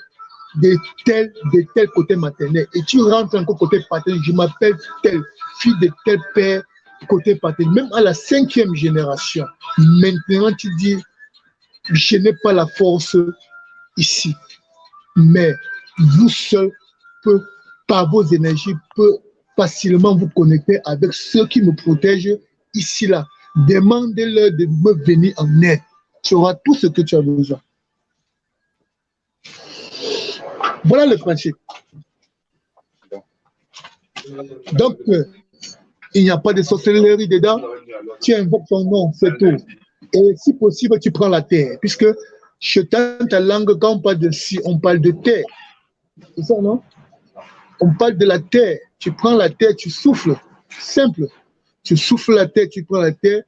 côté maternel, et tu rentres encore côté paternel, je m'appelle telle, fille de tel père côté paternel, même à la 5e génération. Maintenant, tu dis, je n'ai pas la force ici, mais vous seul, par vos énergies, peut facilement vous connecter avec ceux qui me protègent ici, là. Demandez-leur de me venir en aide. Tu auras tout ce que tu as besoin. Voilà le principe. Donc, il n'y a pas de sorcellerie dedans. Tu invoques ton nom, c'est tout. Et si possible, tu prends la terre. Puisque je tente ta langue, quand on parle de si, on parle de terre. C'est ça, non? On parle de la terre. Tu prends la terre, tu souffles. Simple. Tu souffles la terre, tu prends la terre.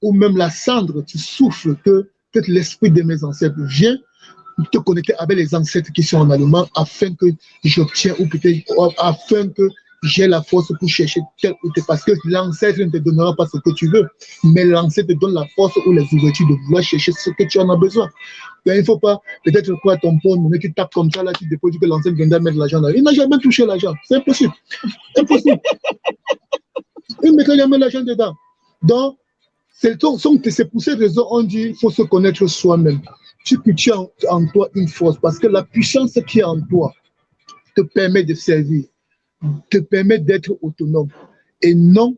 Ou même la cendre, tu souffles que l'esprit de mes ancêtres vient te connecter avec les ancêtres qui sont en allemand afin que j'obtiens ou peut-être afin que j'ai la force pour chercher tel ou tel, parce que l'ancêtre ne te donnera pas ce que tu veux, mais l'ancêtre te donne la force ou les ouvertures de vouloir chercher ce que tu en as besoin. Donc, il ne faut pas peut-être quoi ton pauvre, mais tu tapes comme ça, là, tu déposes que l'ancêtre vient de mettre l'argent là. Il n'a jamais touché l'argent, c'est impossible. Impossible. Il ne mettra jamais l'argent dedans. Donc, c'est pour cette raison on dit qu'il faut se connaître soi-même. Tu as en toi une force, parce que la puissance qui est en toi te permet de servir, te permet d'être autonome, et non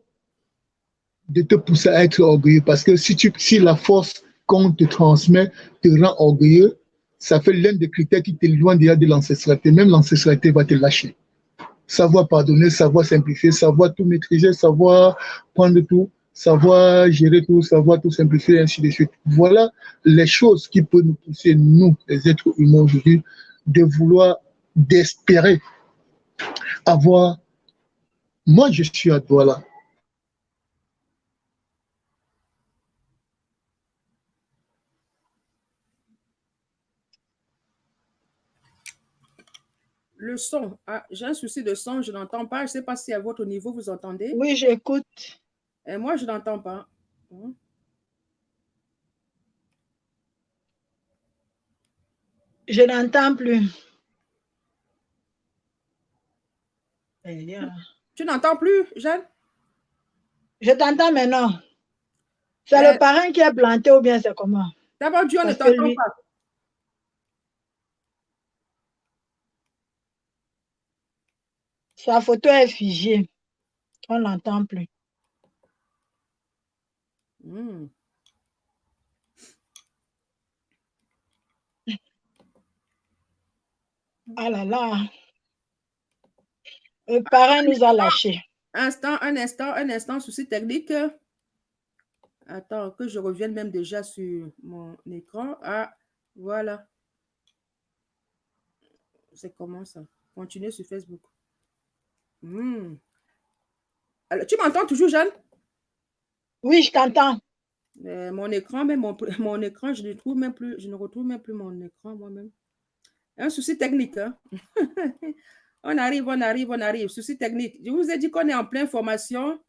de te pousser à être orgueilleux, parce que si la force qu'on te transmet te rend orgueilleux, ça fait l'un des critères qui t'éloigne déjà de l'ancestralité. Même l'ancestralité va te lâcher. Savoir pardonner, savoir simplifier, savoir tout maîtriser, savoir prendre tout, savoir gérer tout, savoir tout simplifier, ainsi de suite. Voilà les choses qui peuvent nous pousser, nous, les êtres humains aujourd'hui, de vouloir, d'espérer avoir. Moi, je suis à toi là. Le son, ah, j'ai un souci de son, je n'entends pas. Je ne sais pas si à votre niveau, vous entendez. Oui, j'écoute. Et moi, je n'entends pas. Je n'entends plus. Tu n'entends plus, Jeanne? Je t'entends maintenant. C'est le parrain qui est planté ou bien c'est comment? D'abord, Dieu ne t'entend pas. Sa photo est figée. On ne l'entend plus. Ah là là. Le parrain nous a lâchés. Un instant, souci technique. Attends, que je revienne même déjà sur mon écran. Ah, voilà. C'est comment ça? Continuer sur Facebook. Alors, tu m'entends toujours, Jeanne? Oui, je t'entends. Mon écran, même mon écran, je ne retrouve même plus mon écran moi-même. Un souci technique. Hein? On arrive. Souci technique. Je vous ai dit qu'on est en pleine formation.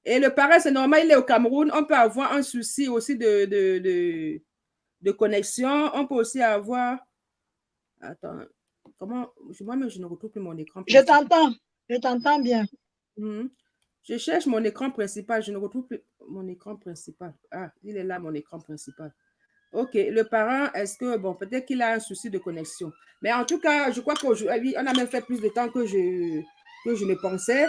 Et le parrain, c'est normal, il est au Cameroun. On peut avoir un souci aussi de connexion. On peut aussi avoir... Attends, comment... Moi-même, je ne retrouve plus mon écran principal. Je t'entends bien. Je cherche mon écran principal. Je ne retrouve plus mon écran principal. Ah, il est là, mon écran principal. Ok, le parrain, est-ce que... Bon, peut-être qu'il a un souci de connexion. Mais en tout cas, je crois qu'aujourd'hui, on a même fait plus de temps que je ne pensais.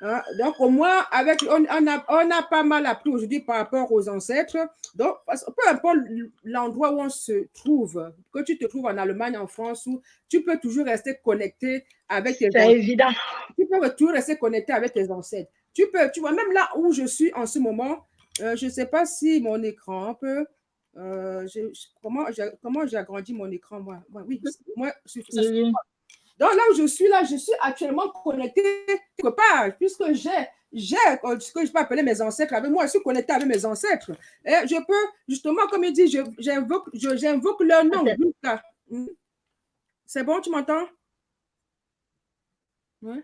Hein? Donc, au moins, on a pas mal appris aujourd'hui par rapport aux ancêtres. Donc, peu importe l'endroit où on se trouve, que tu te trouves en Allemagne, en France, où tu peux toujours rester connecté avec tes ancêtres. C'est évident. Tu peux toujours rester connecté avec tes ancêtres. Tu peux, tu vois, même là où je suis en ce moment, je ne sais pas si mon écran peut. Comment j'ai agrandi mon écran, moi? Oui, moi, donc là où je suis actuellement connectée quelque part, puisque j'ai ce que je peux appeler mes ancêtres avec moi, je suis connectée avec mes ancêtres. Et je peux, justement, comme il dit, j'invoque leur nom. C'est bon, tu m'entends? Ouais.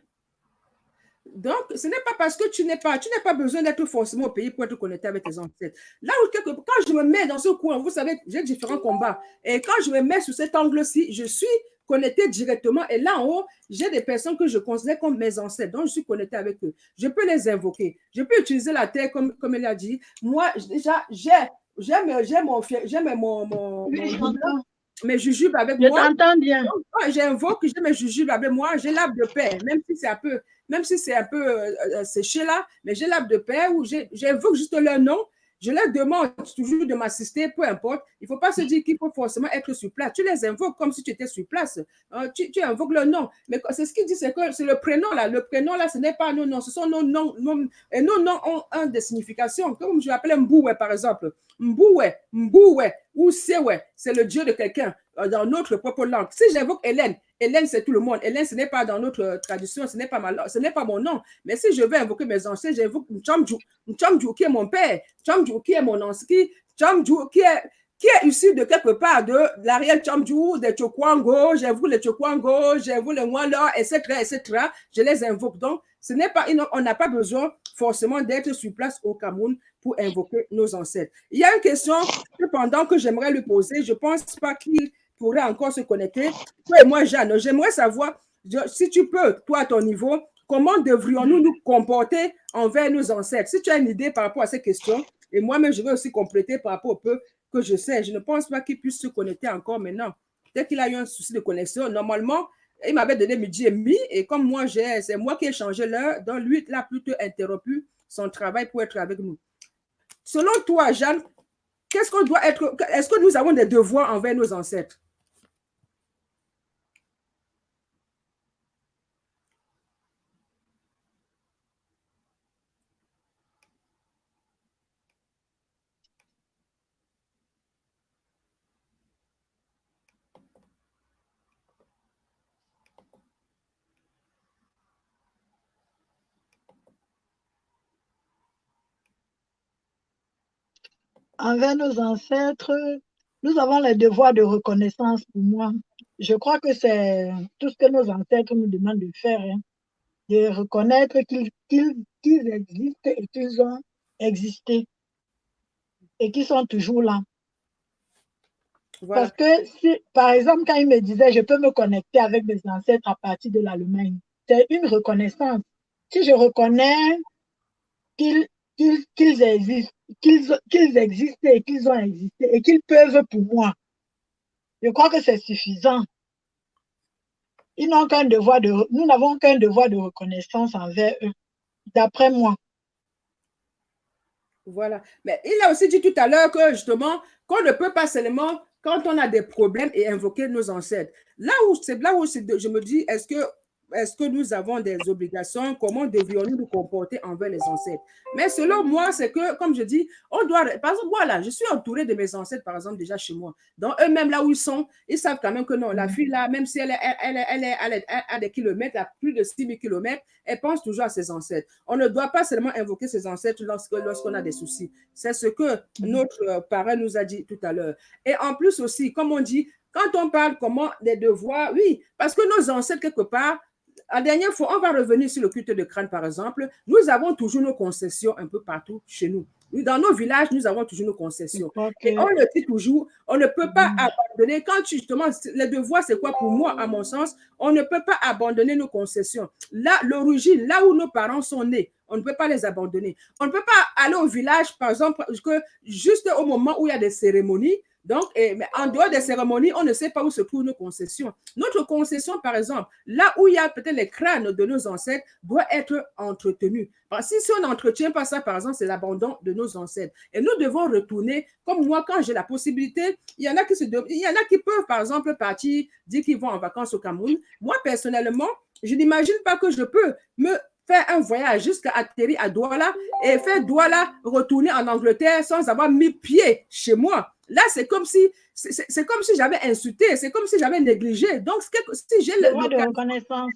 Donc, ce n'est pas parce que tu n'as pas besoin d'être forcément au pays pour être connecté avec tes ancêtres. Là où, quand je me mets dans ce coin, vous savez, j'ai différents combats. Et quand je me mets sous cet angle-ci, je suis connecté directement. Et là en haut, j'ai des personnes que je considère comme mes ancêtres. Donc, je suis connecté avec eux. Je peux les invoquer. Je peux utiliser la terre comme il a dit. Moi, déjà, mes jujubes avec moi. Je t'entends bien. J'invoque, j'ai mes jujubes avec moi. J'ai l'arbre de paix, même si c'est un peu séché là, mais j'ai l'arbre de paix où j'invoque juste leur nom. Je leur demande toujours de m'assister, peu importe. Il ne faut pas se dire qu'il faut forcément être sur place. Tu les invoques comme si tu étais sur place. Tu invoques leur nom. Mais c'est ce qu'il dit, c'est que c'est le prénom là. Le prénom là, ce n'est pas nos noms. Ce sont nos noms. Et nos noms ont des significations. Comme je l'appelle Mbouwe, par exemple. Mbouwe, ou Sewe, c'est le dieu de quelqu'un dans notre propre langue. Si j'invoque Hélène, Hélène, c'est tout le monde. Hélène, ce n'est pas dans notre tradition, ce n'est pas mon nom. Mais si je veux invoquer mes ancêtres, j'invoque Nchamdjou, qui est mon père, Nchamdjou, qui est mon ancêtre, Nchamdjou, qui est issu de quelque part de l'Ariel Nchamdjou, des Tchokwango, j'invoque les Tchokwango, j'invoque les Mwala, etc., etc. Je les invoque. Donc, on n'a pas besoin forcément d'être sur place au Cameroun pour invoquer nos ancêtres. Il y a une question, cependant, que j'aimerais lui poser. Je ne pense pas qu'il pourrait encore se connecter. Toi et moi, Jeanne, j'aimerais savoir, si tu peux, toi, à ton niveau, comment devrions-nous nous comporter envers nos ancêtres? Si tu as une idée par rapport à ces questions, et moi-même, je vais aussi compléter par rapport au peu que je sais. Je ne pense pas qu'il puisse se connecter encore maintenant. Peut-être qu'il a eu un souci de connexion. Normalement, il m'avait donné midi et demi, et comme moi, c'est moi qui ai changé l'heure, donc lui, il a plutôt interrompu son travail pour être avec nous. Selon toi, Jeanne, qu'est-ce qu'on doit être? Est-ce que nous avons des devoirs envers nos ancêtres? Envers nos ancêtres, nous avons le devoir de reconnaissance pour moi. Je crois que c'est tout ce que nos ancêtres nous demandent de faire, hein, de reconnaître qu'ils existent et qu'ils ont existé et qu'ils sont toujours là. Voilà. Parce que, si, par exemple, quand il me disait « je peux me connecter avec mes ancêtres à partir de l'Allemagne », c'est une reconnaissance. Si je reconnais qu'ils existent, qu'ils existent et qu'ils ont existé et qu'ils peuvent pour moi, je crois que c'est suffisant. Nous n'avons qu'un devoir de reconnaissance envers eux, d'après moi. Voilà. Mais il a aussi dit tout à l'heure que justement, qu'on ne peut pas seulement, quand on a des problèmes, et invoquer nos ancêtres. Là où je me dis, est-ce que nous avons des obligations? Comment devrions-nous nous comporter envers les ancêtres? Mais selon moi, c'est que, comme je dis, on doit... Par exemple, voilà, je suis entourée de mes ancêtres, par exemple, déjà chez moi. Donc, eux-mêmes, là où ils sont, ils savent quand même que non, la fille, là, même si elle est à des kilomètres, à plus de 6000 kilomètres, elle pense toujours à ses ancêtres. On ne doit pas seulement invoquer ses ancêtres lorsqu'on a des soucis. C'est ce que notre parrain nous a dit tout à l'heure. Et en plus aussi, comme on dit, quand on parle comment des devoirs, oui, parce que nos ancêtres, quelque part, la dernière fois, on va revenir sur le culte de crâne, par exemple. Nous avons toujours nos concessions un peu partout chez nous. Dans nos villages, nous avons toujours nos concessions. Okay. Et on le dit toujours, on ne peut pas abandonner. Quand justement, le devoir, c'est quoi pour moi, à mon sens? On ne peut pas abandonner nos concessions. Là, l'origine, là où nos parents sont nés, on ne peut pas les abandonner. On ne peut pas aller au village, par exemple, que juste au moment où il y a des cérémonies. Donc, mais en dehors des cérémonies, on ne sait pas où se trouvent nos concessions. Notre concession, par exemple, là où il y a peut-être les crânes de nos ancêtres, doit être entretenu. Parce que si on n'entretient pas ça, par exemple, c'est l'abandon de nos ancêtres. Et nous devons retourner, comme moi, quand j'ai la possibilité, il y en a qui peuvent, par exemple, partir, dire qu'ils vont en vacances au Cameroun. Moi, personnellement, je n'imagine pas que je peux me faire un voyage jusqu'à atterrir à Douala et faire Douala retourner en Angleterre sans avoir mis pied chez moi. Là, c'est comme si j'avais insulté, c'est comme si j'avais négligé. Donc, si j'ai le droit de reconnaissance.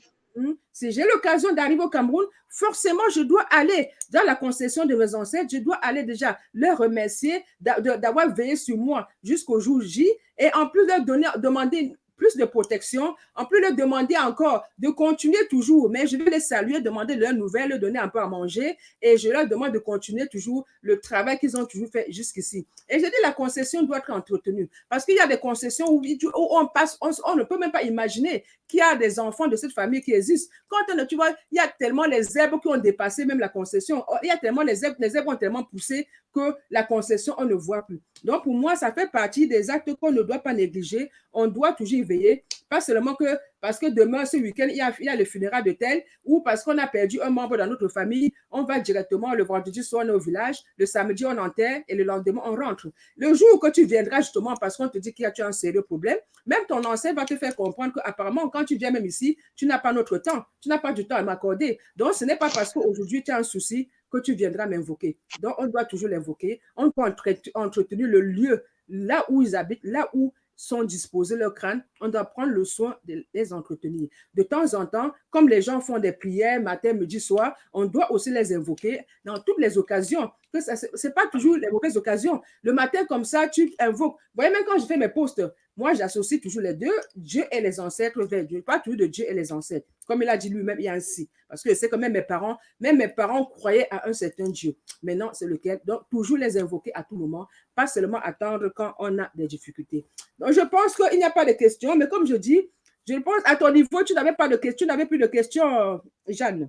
Si j'ai l'occasion d'arriver au Cameroun, forcément, je dois aller dans la concession de mes ancêtres, je dois aller déjà leur remercier d'avoir veillé sur moi jusqu'au jour J et en plus leur demander plus de protection, en plus leur demander encore de continuer toujours, mais je vais les saluer, demander leurs nouvelles, leur donner un peu à manger et je leur demande de continuer toujours le travail qu'ils ont toujours fait jusqu'ici. Et je dis la concession doit être entretenue parce qu'il y a des concessions où on passe, on ne peut même pas imaginer qu'il y a des enfants de cette famille qui existent. Quand tu vois, il y a tellement les zèbres qui ont dépassé même la concession, il y a tellement les zèbres ont tellement poussé que la concession, on ne voit plus. Donc, pour moi, ça fait partie des actes qu'on ne doit pas négliger. On doit toujours y veiller. Pas seulement que parce que demain, ce week-end, il y a le funérail de tel ou parce qu'on a perdu un membre dans notre famille, on va directement le vendredi soir au village, le samedi, on enterre et le lendemain, on rentre. Le jour que tu viendras justement parce qu'on te dit qu'il y a un sérieux problème, même ton ancêtre va te faire comprendre qu'apparemment, quand tu viens même ici, tu n'as pas notre temps, tu n'as pas du temps à m'accorder. Donc, ce n'est pas parce qu'aujourd'hui, tu as un souci que tu viendras m'invoquer. Donc, on doit toujours l'invoquer. On doit entretenir le lieu là où ils habitent, là où sont disposés leurs crânes. On doit prendre le soin de les entretenir. De temps en temps, comme les gens font des prières matin, midi, soir, on doit aussi les invoquer dans toutes les occasions. Ce n'est pas toujours les mauvaises occasions. Le matin, comme ça, tu invoques. Vous voyez, même quand je fais mes posts, moi, j'associe toujours les deux, Dieu et les ancêtres vers Dieu. Pas toujours de Dieu et les ancêtres. Comme il a dit lui-même, il y a ainsi. Parce que je sais que même mes parents croyaient à un certain Dieu. Maintenant, c'est lequel? Donc, toujours les invoquer à tout moment, pas seulement attendre quand on a des difficultés. Donc, je pense qu'il n'y a pas de questions, mais comme je dis, je pense à ton niveau, tu n'avais pas de questions, tu n'avais plus de questions, Jeanne.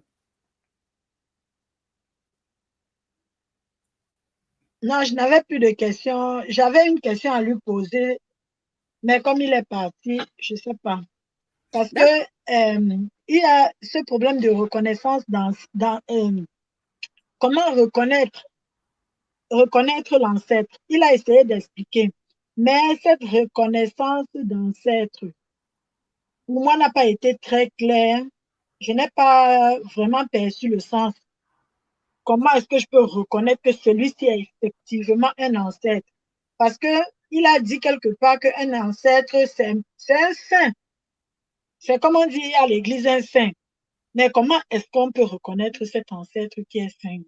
Non, je n'avais plus de questions. J'avais une question à lui poser, mais comme il est parti, je ne sais pas. Parce que il y a ce problème de reconnaissance comment reconnaître l'ancêtre. Il a essayé d'expliquer, mais cette reconnaissance d'ancêtre, pour moi, n'a pas été très claire. Je n'ai pas vraiment perçu le sens. Comment est-ce que je peux reconnaître que celui-ci est effectivement un ancêtre? Parce qu'il a dit quelque part qu'un ancêtre, c'est un saint. C'est comme on dit à l'église un saint. Mais comment est-ce qu'on peut reconnaître cet ancêtre qui est saint?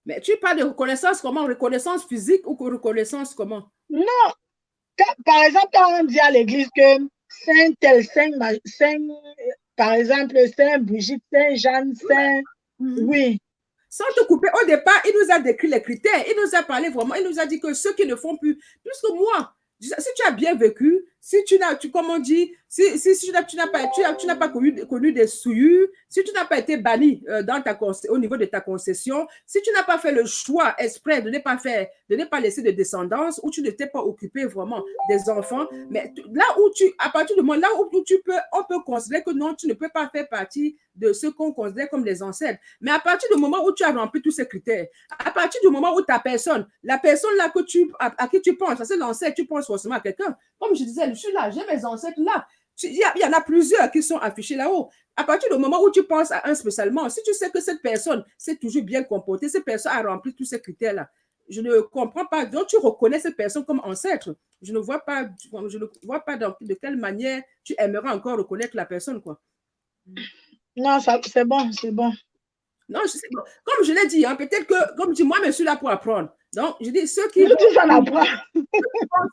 Mais tu parles de reconnaissance comment? Reconnaissance physique ou reconnaissance comment? Non. Par exemple, quand on dit à l'église que saint tel, saint, par exemple, saint Brigitte, saint Jeanne, saint... Oui. Sans te couper, au départ, il nous a décrit les critères. Il nous a parlé vraiment, il nous a dit que ceux qui ne font plus que moi, si tu as bien vécu, si tu n'as, comme on dit, si tu n'as pas connu des souillures, si tu n'as pas été banni au niveau de ta concession, si tu n'as pas fait le choix exprès de ne pas laisser de descendance, ou tu ne t'es pas occupé vraiment des enfants, mais là où à partir du moment là où on peut considérer que non, tu ne peux pas faire partie de ce qu'on considère comme les ancêtres. Mais à partir du moment où tu as rempli tous ces critères, à partir du moment où la personne là à qui tu penses, c'est l'ancêtre, tu penses forcément à quelqu'un. Comme je disais, je suis là, j'ai mes ancêtres là. Il y en a plusieurs qui sont affichés là-haut. À partir du moment où tu penses à un spécialement, si tu sais que cette personne s'est toujours bien comportée, cette personne a rempli tous ces critères-là, je ne comprends pas. Donc, tu reconnais cette personne comme ancêtre. Je ne vois pas de quelle manière tu aimerais encore reconnaître la personne, quoi. Non, c'est bon, c'est bon. Non, comme je l'ai dit, hein, peut-être que, comme je dis, moi, je suis là pour apprendre. Donc, je dis, ceux qui vont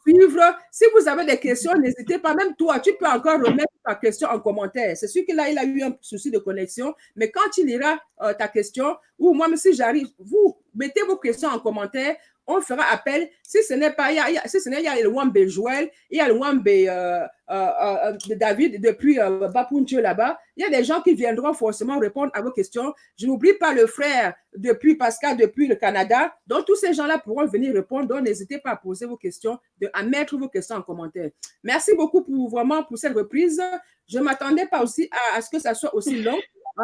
suivre, si vous avez des questions, n'hésitez pas. Même toi, tu peux encore remettre ta question en commentaire. C'est sûr qu'il a eu un souci de connexion, mais quand il lira ta question, ou moi, même si j'arrive, vous mettez vos questions en commentaire. On fera appel. Si ce n'est pas, il y a le Wambe Joël, il y a le Wambe de David depuis Bapunche là-bas. Il y a des gens qui viendront forcément répondre à vos questions. Je n'oublie pas le frère depuis Pascal, depuis le Canada. Donc, tous ces gens-là pourront venir répondre. Donc, n'hésitez pas à poser vos questions, à mettre vos questions en commentaire. Merci beaucoup pour cette reprise. Je ne m'attendais pas aussi à ce que ça soit aussi long.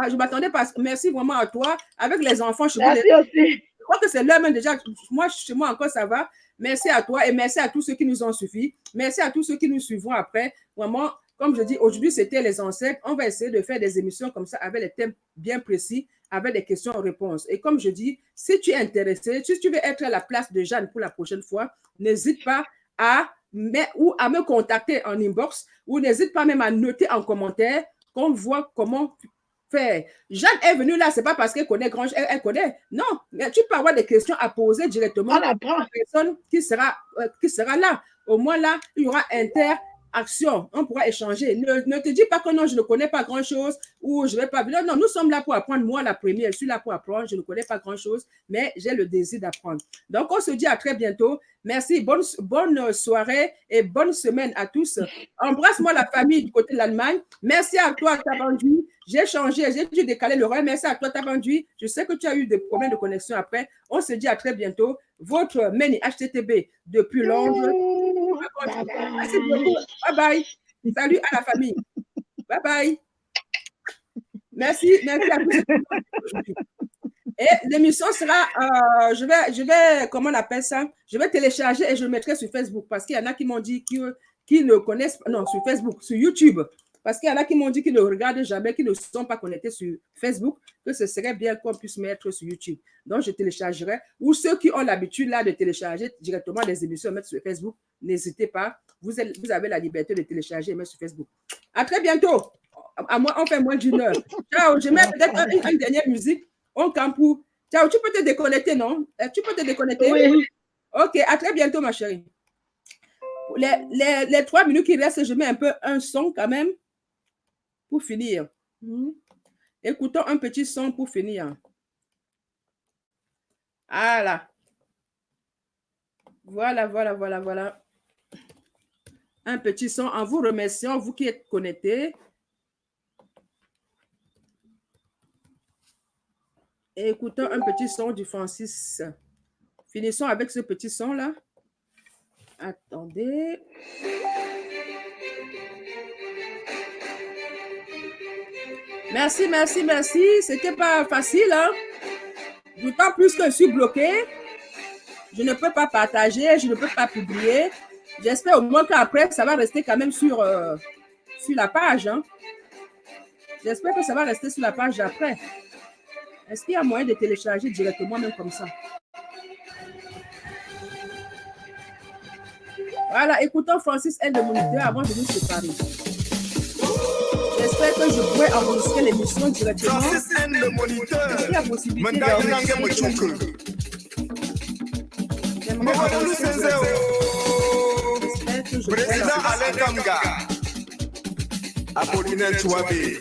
Je m'attendais pas. Merci vraiment à toi. Avec les enfants, merci aussi. Je crois que c'est l'heure même déjà. Moi, chez moi encore, ça va. Merci à toi et merci à tous ceux qui nous ont suffi. Merci à tous ceux qui nous suivront après. Vraiment, comme je dis, aujourd'hui, c'était les ancêtres. On va essayer de faire des émissions comme ça avec des thèmes bien précis, avec des questions-réponses. Et comme je dis, si tu es intéressé, si tu veux être à la place de Jeanne pour la prochaine fois, n'hésite pas à me contacter en inbox ou n'hésite pas même à noter en commentaire qu'on voit comment faire. Jeanne est venue là, c'est pas parce qu'elle connaît grand, elle connaît. Non, mais tu peux avoir des questions à poser directement à la personne qui sera là. Au moins là, il y aura interaction. On pourra échanger. Ne te dis pas que non, je ne connais pas grand-chose ou je ne vais pas. Non, non, nous sommes là pour apprendre. Moi, la première, je suis là pour apprendre. Je ne connais pas grand-chose, mais j'ai le désir d'apprendre. Donc, on se dit à très bientôt. Merci. Bonne soirée et bonne semaine à tous. Embrasse-moi la famille du côté de l'Allemagne. Merci à toi, Tabandu. J'ai changé, j'ai dû décaler l'horaire. Merci à toi, Tabandu. Je sais que tu as eu des problèmes de connexion après. On se dit à très bientôt. Votre Meni HTTB depuis Londres. Merci beaucoup. Bye bye. Salut à la famille. Bye bye. Merci à tous. Et l'émission sera, je vais, comment on appelle ça? Je vais télécharger et je le mettrai sur Facebook parce qu'il y en a qui m'ont dit qu'ils ne connaissent pas, non, sur Facebook, sur YouTube. Parce qu'il y en a qui m'ont dit qu'ils ne regardent jamais, qu'ils ne sont pas connectés sur Facebook, que ce serait bien qu'on puisse mettre sur YouTube. Donc, je téléchargerai. Ou ceux qui ont l'habitude là de télécharger directement les émissions et mettre sur Facebook, n'hésitez pas. Vous avez la liberté de télécharger et mettre sur Facebook. À très bientôt. On fait moins d'une heure. Ciao. Je mets peut-être une dernière musique. On campou. Ciao. Tu peux te déconnecter, non? Tu peux te déconnecter? Oui. OK. À très bientôt, ma chérie. Les 3 minutes qui restent, je mets un peu un son quand même. Pour finir. Écoutons un petit son pour finir. Voilà. Un petit son en vous remerciant, vous qui êtes connectés. Et écoutons un petit son du Francis. Finissons avec ce petit son-là. Attendez. Merci. C'était pas facile, hein? D'autant plus que je suis bloquée. Je ne peux pas partager, je ne peux pas publier. J'espère au moins qu'après, ça va rester quand même sur la page. Hein? J'espère que ça va rester sur la page après. Est-ce qu'il y a moyen de télécharger directement, même comme ça? Voilà, écoutons Francis N. de Moniteur avant de nous séparer. J'espère que je pourrai enregistrer l'émission directement. Francis N. le Moniteur. Est-ce qu'il y a possibilité d'enregistrer? Président Alain Kamga. Apollinaire Chouabé.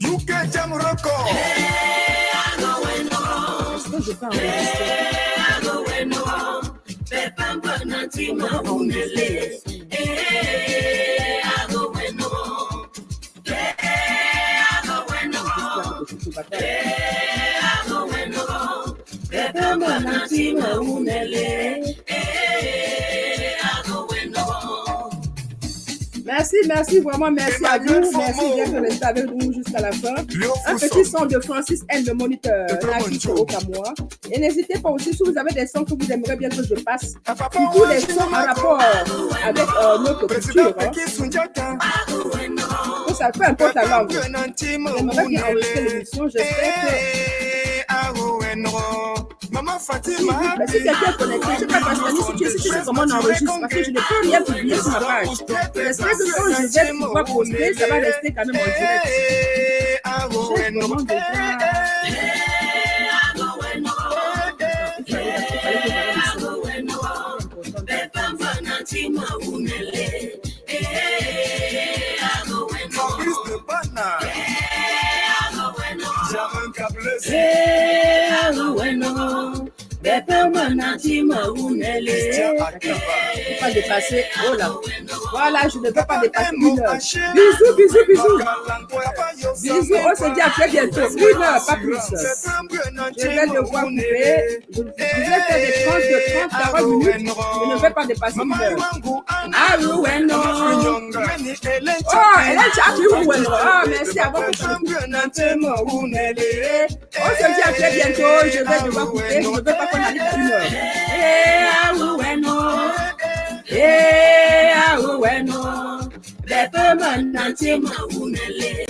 Yuke Jamroko. Est-ce que je peux enregistrer? Merci, vraiment merci à vous. Merci d'être resté avec nous jusqu'à la fin. Un petit son de Francis N. le Moniteur, au Cameroun. Et n'hésitez pas aussi, si vous avez des sons que vous aimeriez bien que je passe, surtout les sons en rapport avec notre culture. Hein. Que ça peu importe la langue. J'aimerais bien enregistrer l'émission, j'espère que... Maman Fatima. Mais si quelqu'un est connecté, je ne sais pas si tu sais comment on enregistre, parce que je ne peux rien publier sur ma page. J'espère que quand je vais pouvoir poster, ça va rester quand même en direct. J'ai vraiment déjà... Pas dépasser. Oh là. Voilà, je ne peux pas dépasser 1 heure. Bisous. Bisous, on se dit à très bientôt. 1 heure, pas plus. Je vais devoir couper. Je vais faire des 30 minutes. Je ne vais pas dépasser 1 heure. Ah oui, ouais, non. Oh, elle a appris où elle est. Ah, merci à vous. On se dit à très bientôt. Je vais devoir couper. Je ne veux pas qu'on arrive à 1 heure. Eh, ah oui, ouais, non. bueno, de fema nanti maunele,